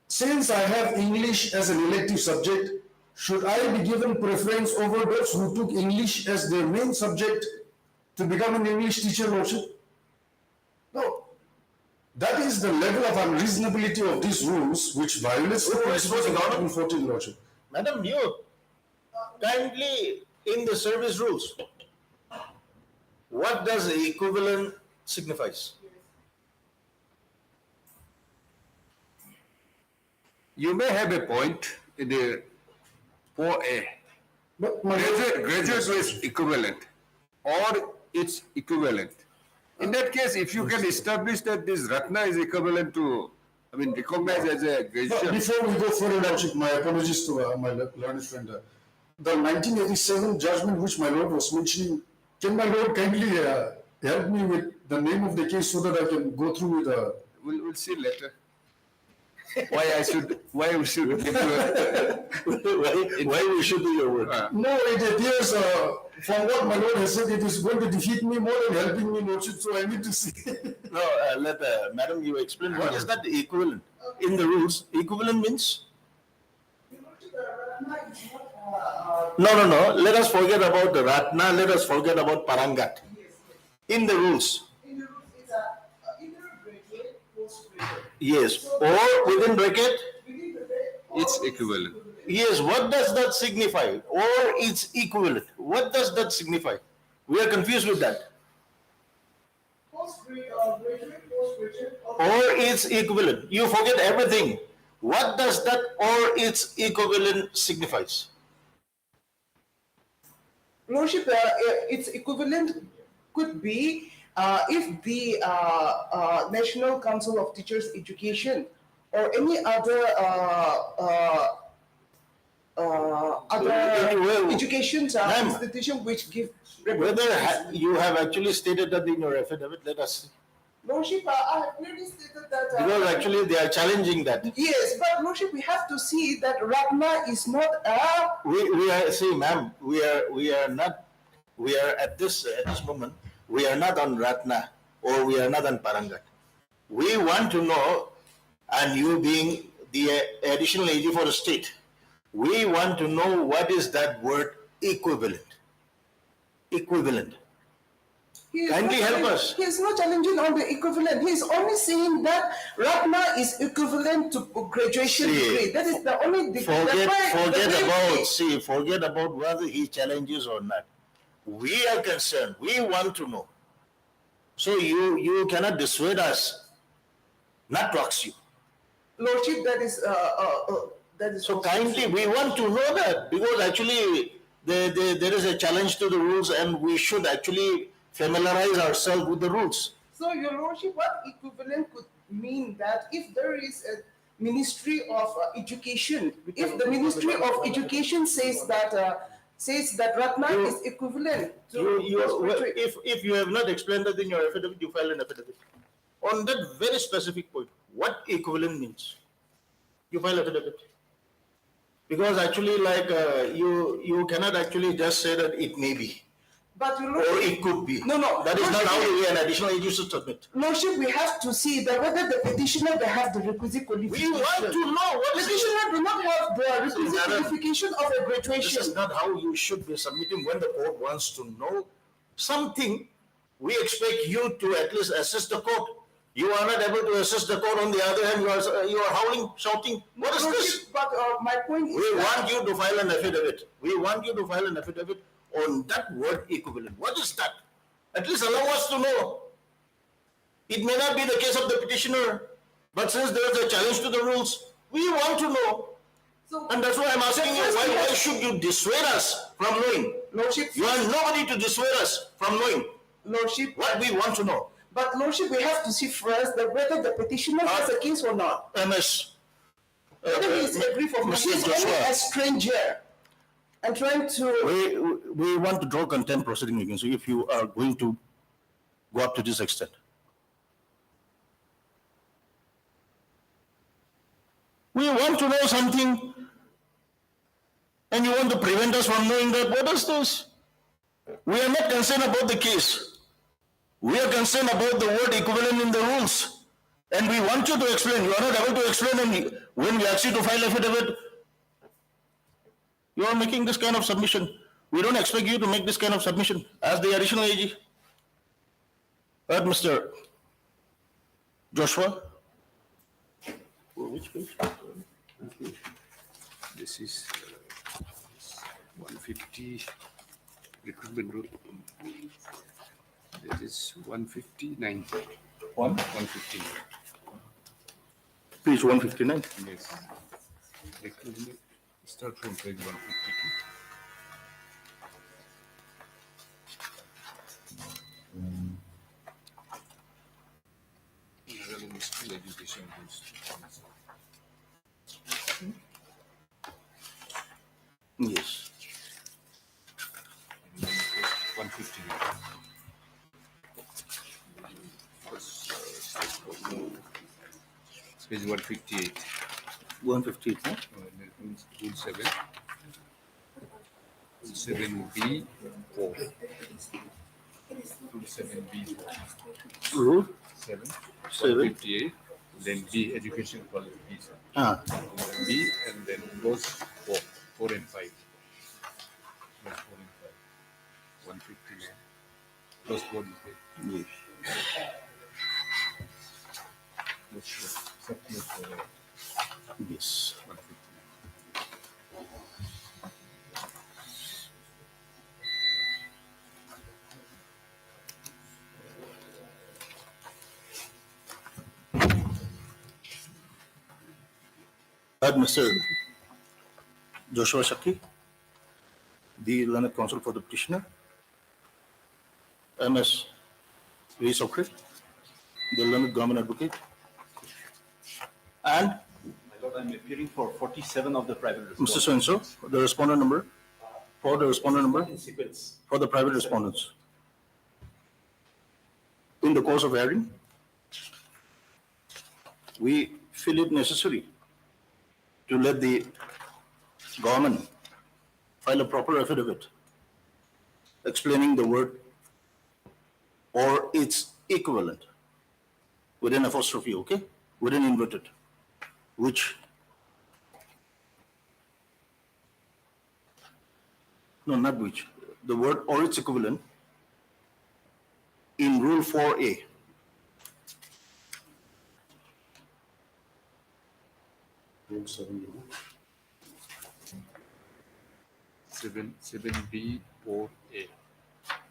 Since I have English as an elective subject, should I be given preference over those who took English as their main subject to become an English teacher, Lordship? No. That is the level of unreasonability of these rules which violates the principles of Article 14, Lordship. Madam, you kindly in the service rules, what does equivalent signifies? You may have a point in the 4A. But Graduate is equivalent or it's equivalent. In that case, if you can establish that this Ratna is equivalent to, recognized as a graduation. Before we go further, Lordship, my apologies to my learned friend. The 1987 judgment which my Lord was mentioning, can my Lord kindly help me with the name of the case so that I can go through with We'll see later. Why we should give you Why we should do your work? No, it appears from what my Lord has said, it is going to defeat me more than helping me, Lordship, so I need to see. No, let Madam, you explain what is that equivalent in the rules. Equivalent means? No. Let us forget about the Ratna. Let us forget about Parangat. In the rules. Yes, or within bracket? It's equivalent. Yes, what does that signify? Or it's equivalent. What does that signify? We are confused with that. Or it's equivalent. You forget everything. What does that or its equivalent signifies? Lordship, its equivalent could be if the National Council of Teachers Education or any other education institution which give. Whether you have actually stated that in your affidavit, let us see. Lordship, I have clearly stated that. Because actually they are challenging that. Yes, but Lordship, we have to see that Ratna is not a. We are, see, ma'am, we are not. We are at this moment. We are not on Ratna or we are not on Parangat. We want to know, and you being the additional AG for the state, we want to know what is that word equivalent. Equivalent. Kindly help us. He is not challenging on the equivalent. He is only saying that Ratna is equivalent to graduation degree. That is the only degree. Forget about whether he challenges or not. We are concerned. We want to know. So you cannot dissuade us not proxy. Lordship, that is. So kindly, we want to know that, because actually there is a challenge to the rules, and we should actually familiarize ourselves with the rules. So, Your Lordship, what equivalent could mean that if there is a Ministry of Education, if the Ministry of Education says that Ratna is equivalent to If you have not explained that in your affidavit, you file an affidavit on that very specific point. What equivalent means? You file affidavit, because actually, like you cannot actually just say that it may be. But you know, or it could be. No. That is not how an additional agency should submit. Lordship, we have to see that whether the petitioner they have the requisite qualification. We want to know what petitioner do not have the requisite qualification of a graduation. This is not how you should be submitting. When the court wants to know something, we expect you to at least assist the court. You are not able to assist the court. On the other hand, you are howling, shouting. What is this? But my point is, we want you to file an affidavit. We want you to file an affidavit on that word equivalent. What is that? At least allow us to know. It may not be the case of the petitioner, but since there is a challenge to the rules, we want to know. So, and that's why I'm asking you, why should you dissuade us from knowing? Lordship, you are nobody to dissuade us from knowing. Lordship, what we want to know. But Lordship, we have to see first that whether the petitioner has a case or not. MS. Whether he is a grief of he is only a stranger. And trying to... We want to draw contempt proceeding against you if you are going to go up to this extent. We want to know something, and you want to prevent us from knowing that. What is this? We are not concerned about the case. We are concerned about the word equivalent in the rules. And we want you to explain. You are not able to explain, and when we ask you to file affidavit, you are making this kind of submission. We don't expect you to make this kind of submission as the additional AG. Mr. Joshua. Which page? This is 150 recruitment rule. That is 159. 159. Page 159. Yes. Recruitment. Start from page 152. Education yes. 159. Page 158. 158, huh? Rule 7. 7B 4. Rule 7B 4. Rule 7. 158. Then B, education qualification. B, and then those 4 and 5. 4 and 5. 159. Plus 4 is there. Yes. Yes. Mr. Joshua Shakti, the learned counsel for the petitioner. MS V. Sokrit, the learned government advocate. And my Lord, I'm appearing for 47 of the private respondents. Mr. So-and-so, the respondent number, for the respondent number, in sequence. for the private respondents. In the course of hearing, we feel it necessary to let the government file a proper affidavit explaining the word or its equivalent with an apostrophe, okay? With an inverted, which no, not which, the word or its equivalent in Rule 4A. Rule 7B 4A.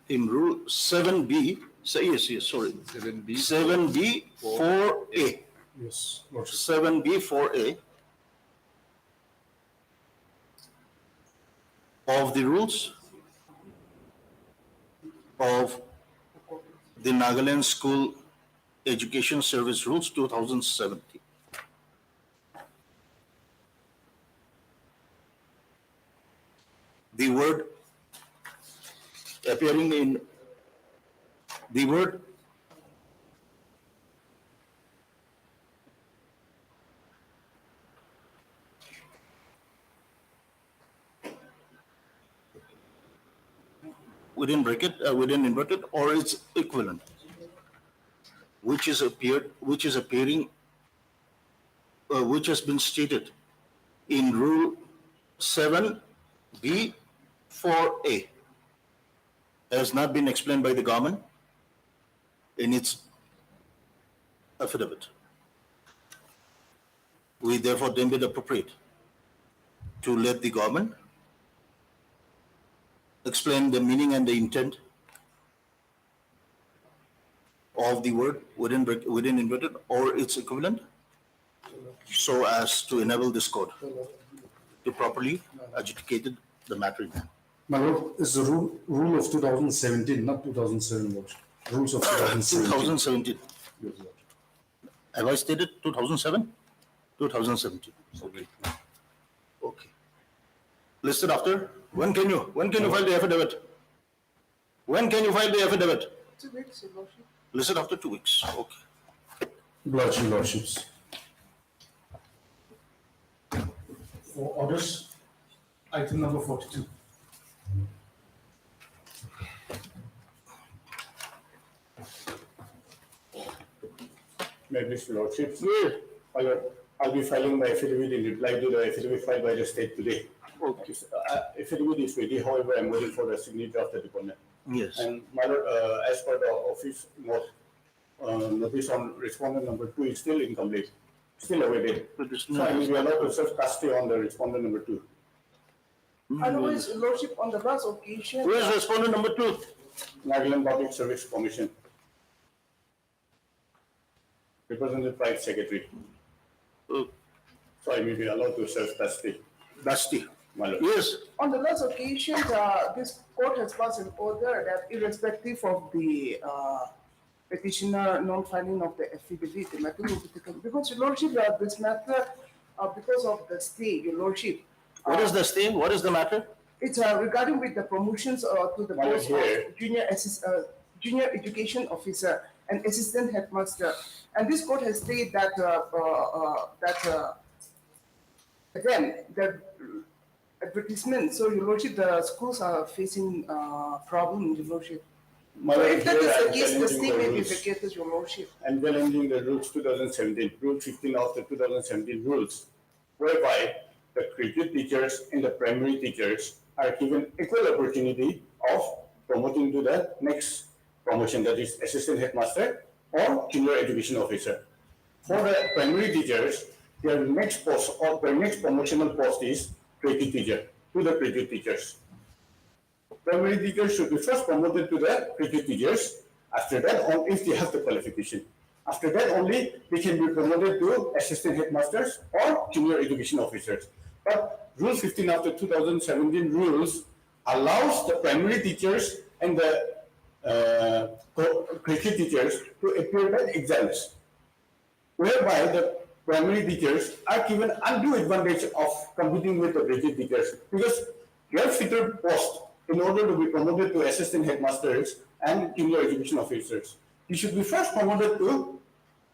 In Rule 7B, say yes, sorry. 7B 7B 4A. Yes, Lordship. 7B4A of the rules of the Nagaland School Education Service Rules 2017. The word appearing in the word within bracket, within inverted, or its equivalent, which is appearing, which has been stated in Rule 7B4A, has not been explained by the government in its affidavit. We therefore deem it appropriate to let the government explain the meaning and the intent of the word within inverted or its equivalent, so as to enable this court to properly adjudicate the matter in hand. My Lord, it's the rule of 2017, not 2007, Lord. Rules of 2017. 2017. Yes, Lord. Have I stated 2007? 2017. Okay. Okay. Listed after? When can you file the affidavit? When can you file the affidavit? 2 weeks, Your Lordship. Listed after 2 weeks. Okay. Oblige, Your Lordships. For orders, item number 42. My Lordship, I'll be filing my affidavit in reply to the affidavit filed by the state today. Okay. Affidavit is ready, however, I'm waiting for the signature of the department. Yes. And my Lord, as per the office note, notice on respondent number 2 is still incomplete, still awaited. So I will be allowed to serve custody on the respondent number 2. Otherwise, Your Lordship, on the last occasion. Who is respondent number 2? Nagaland Public Service Commission. Representative Private Secretary. So I may be allowed to serve custody. Custody. My Lord. Yes. On the last occasion, this court has passed an order that irrespective of the petitioner non-filing of the affidavit, the matter will be taken. Because, Your Lordship, this matter, because of the stay, Your Lordship. What is the stay? What is the matter? It's regarding with the promotions to the post of junior education officer and assistant headmaster. And this court has stated that again, the advertisement. So, Your Lordship, the schools are facing problem, Your Lordship. So if that is the case, the stay may be vacated, Your Lordship. I'm challenging the rules 2017, Rule 15 of the 2017 rules, whereby the graduate teachers and the primary teachers are given equal opportunity of promoting to the next promotion, that is assistant headmaster or junior education officer. For the primary teachers, their next post or their next promotional post is graduate teacher, to the graduate teachers. Primary teachers should be first promoted to the graduate teachers. After that, if they have the qualification. After that only, they can be promoted to assistant headmasters or junior education officers. But Rule 15 of the 2017 rules allows the primary teachers and the graduate teachers to appear by exams, whereby the primary teachers are given undue advantage of competing with the graduate teachers, because they are fitted post in order to be promoted to assistant headmasters and junior education officers. You should be first promoted to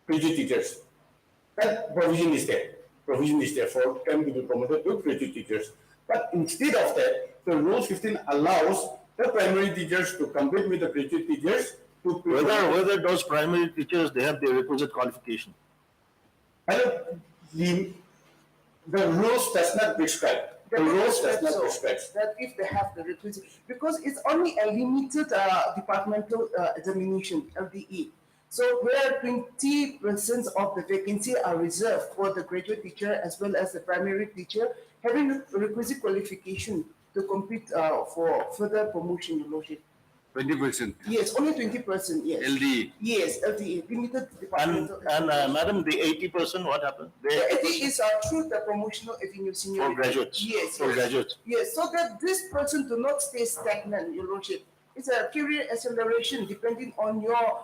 graduate teachers. That provision is there. Provision is there for them to be promoted to graduate teachers. But instead of that, the Rule 15 allows the primary teachers to compete with the graduate teachers to whether those primary teachers, they have the requisite qualification. The rules does not prescribe. The rules does not prescribe. That if they have the requisite, because it's only a limited departmental examination, LDE. So where 20% of the vacancy are reserved for the graduate teacher as well as the primary teacher having requisite qualification to compete for further promotion, Your Lordship. 20%. Yes, only 20%, yes. LD. Yes, LDE, limited departmental. Madam, the 80%, what happened? The 80 is through the promotional avenue seniority. For graduates. Yes, For yes. graduates. Yes, so that this person do not stay stagnant, Your Lordship. It's a career acceleration depending on your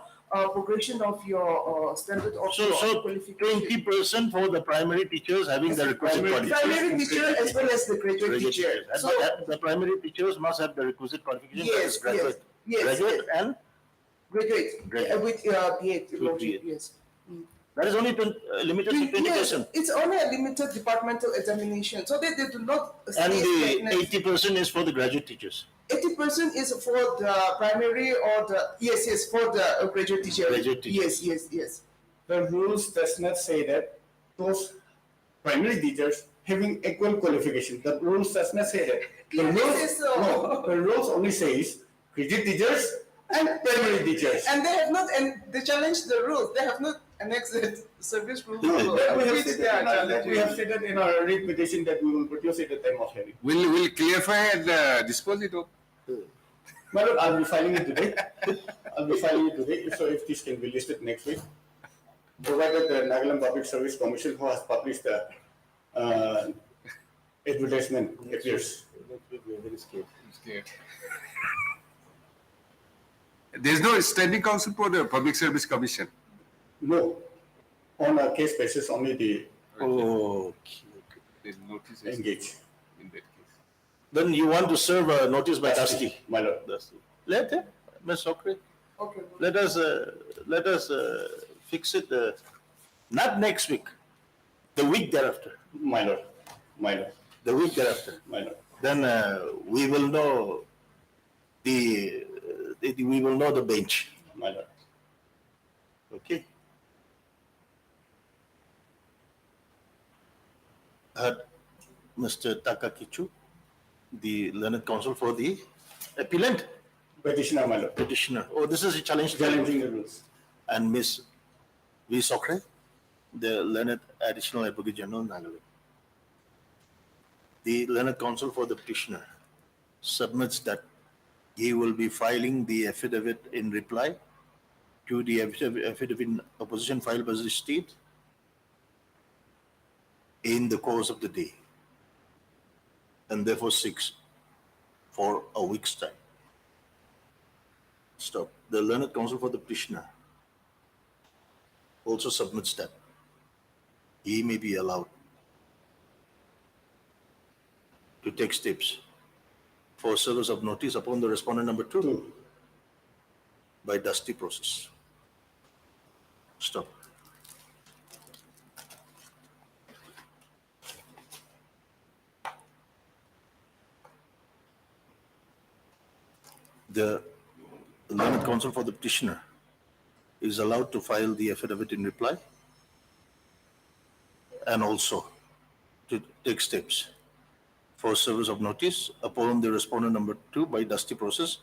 progression of your standard of your So qualification. 20% for the primary teachers having the requisite qualification. Primary teacher as well as the graduate teacher. So The primary teachers must have the requisite qualification. That is yes, graduate. yes, Graduate yes. and Graduate with B.Ed, Your Lordship, yes. that is only limited to 20%. Yes, it's only a limited departmental examination, so that they do not And stay the stagnant. 80% is for the graduate teachers. 80% is for the primary or the yes for the graduate teacher. Graduate teachers. Yes. The rules does not say that those primary teachers having equal qualification. The rules does not say that. The Clearly rules, says so. no, the rules only says graduate teachers and primary teachers. And they have not, and they challenge the rules. They have not annexed the service rule. We have stated in our written petition that we will produce at the time of hearing. We'll clarify and dispose it of. My lord, I'll be filing it today. So if this can be listed next week, provided the Nagaland Public Service Commission, who has published the advertisement, appears. There's no standing council for the Public Service Commission. No, on a case basis, only the The notice is engage. in that case. Then you want to serve a notice by Dusty. My lord. Let it, Ms. Sokre. Okay. Let us fix it. Not next week. The week thereafter. My lord. The week thereafter. My lord. Then we will know the bench. My lord. Okay. Mr. Takakichu, the learned counsel for the appellant. Petitioner, my lord. Petitioner. Oh, this is a challenge. Challenging the rules. And Miss V. Sokre, the learned additional advocate general, Nagaland. The learned counsel for the petitioner submits that he will be filing the affidavit in reply to the affidavit in opposition filed by the state in the course of the day, and therefore seeks for a week's time. Stop. The learned counsel for the petitioner also submits that he may be allowed to take steps for service of notice upon the respondent number 2 by dusty process. Stop. The learned counsel for the petitioner is allowed to file the affidavit in reply and also to take steps for service of notice upon the respondent number 2 by dusty process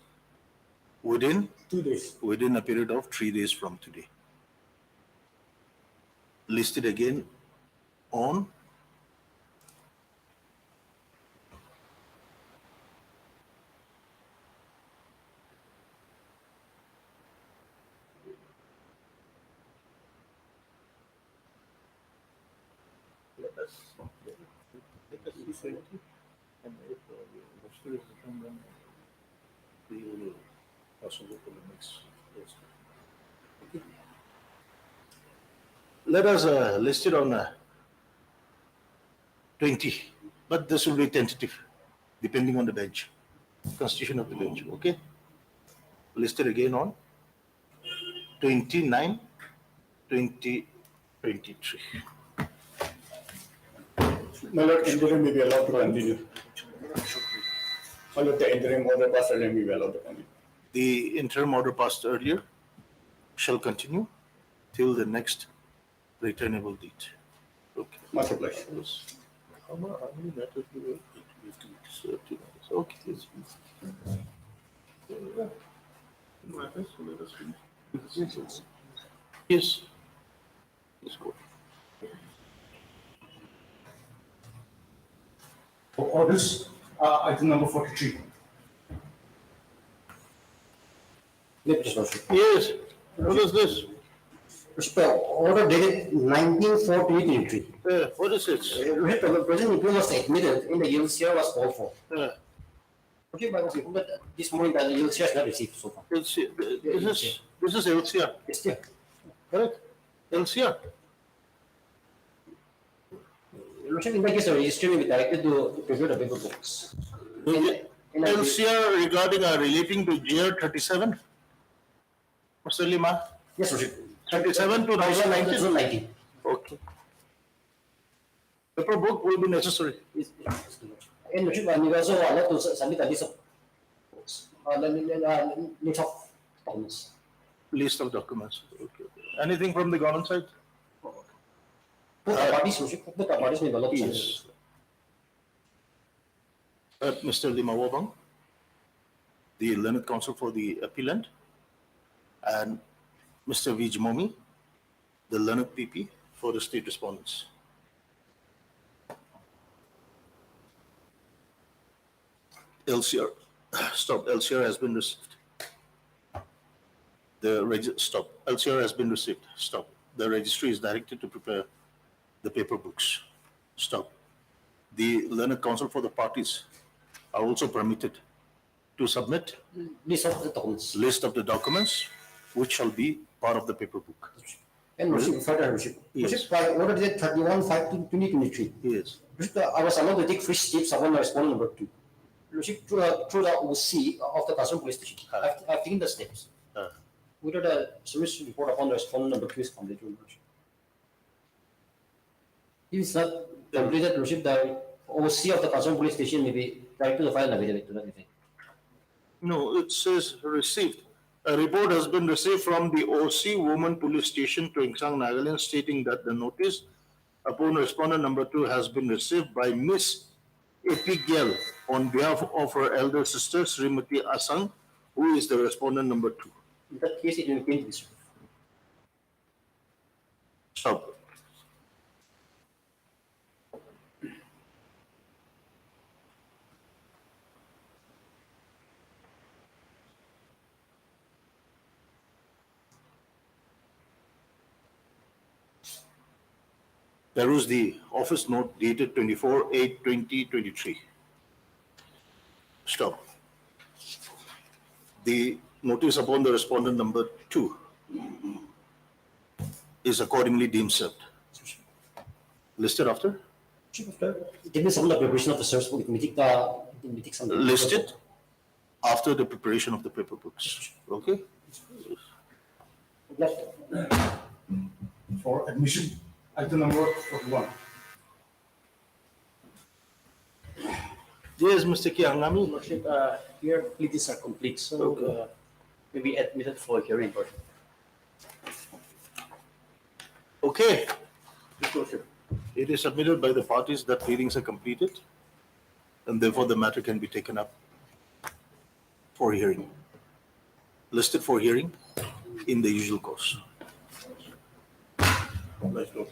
within 2 days. Within a period of 3 days from today. Listed again on let us list it on 20, but this will be tentative, depending on the bench, constitution of the bench, okay? Listed again on 29, 2023. My lord, interim may be allowed to continue. My lord, the interim order passed earlier may be allowed to continue. The interim order passed earlier shall continue till the next returnable date. Okay. Much obliged. How many matters do we have? Okay. Yes. Yes, go. For orders, item number 43. Yes, Lordship. Yes. What is this? Lordship, order dated 19/4/2023. What is it? Lordship, the present employee was admitted in the ULCR was called for. Okay, but this morning the ULCR has not received so far. This is LCR. Yes, yeah. Correct? LCR. Lordship, in that case, the registry will be directed to prepare the paper books. LCR regarding relating to GR 37? Mr. Lima? Yes, Lordship. 37 to 19. 2019. Okay. Paper book will be necessary. Yes, and Lordship, we also allowed to submit a list of books. List of documents. List of documents. Okay. Anything from the government side? Both the parties, Lordship, both the parties may be allowed to submit. Yes. Mr. Lima Wabang, the learned counsel for the appellant, and Mr. V. Jimomi, the learned PP for the state respondents. LCR, stop, LCR has been received. Stop, LCR has been received, stop. The registry is directed to prepare the paper books, stop. The learned counsel for the parties are also permitted to submit List of the documents. list of the documents which shall be part of the paper book. And Lordship, further Lordship. Yes. Lordship, by order dated 31/5/2023. Yes. Lordship, I was allowed to take free steps upon respondent number 2. Lordship, through the OC of the Kasarang police station, I've taken the steps. Whether the service report upon the respondent number 2 is completed, Lordship. If it's not completed, Lordship, the OC of the Kasarang police station may be directed to file an affidavit to that effect. No, it says received. A report has been received from the OC Women Police Station, Tuingsang, Nagaland, stating that the notice upon respondent number 2 has been received by Miss Epigel on behalf of her elder sister, Srimati Asang, who is the respondent number 2. In that case, it will be this. Stop. There was the office note dated 24/8/2023. Stop. The notice upon the respondent number 2 is accordingly deemed served. Listed after? Give me some of the preparation of the service book. It may take some. Listed after the preparation of the paper books. Okay? For admission, item number 41. Yes, Mr. Kiangami. Lordship, here pleadings are complete, so may be admitted for hearing. Okay. It is submitted by the parties that pleadings are completed, and therefore the matter can be taken up for hearing. Listed for hearing in the usual course. Let's go.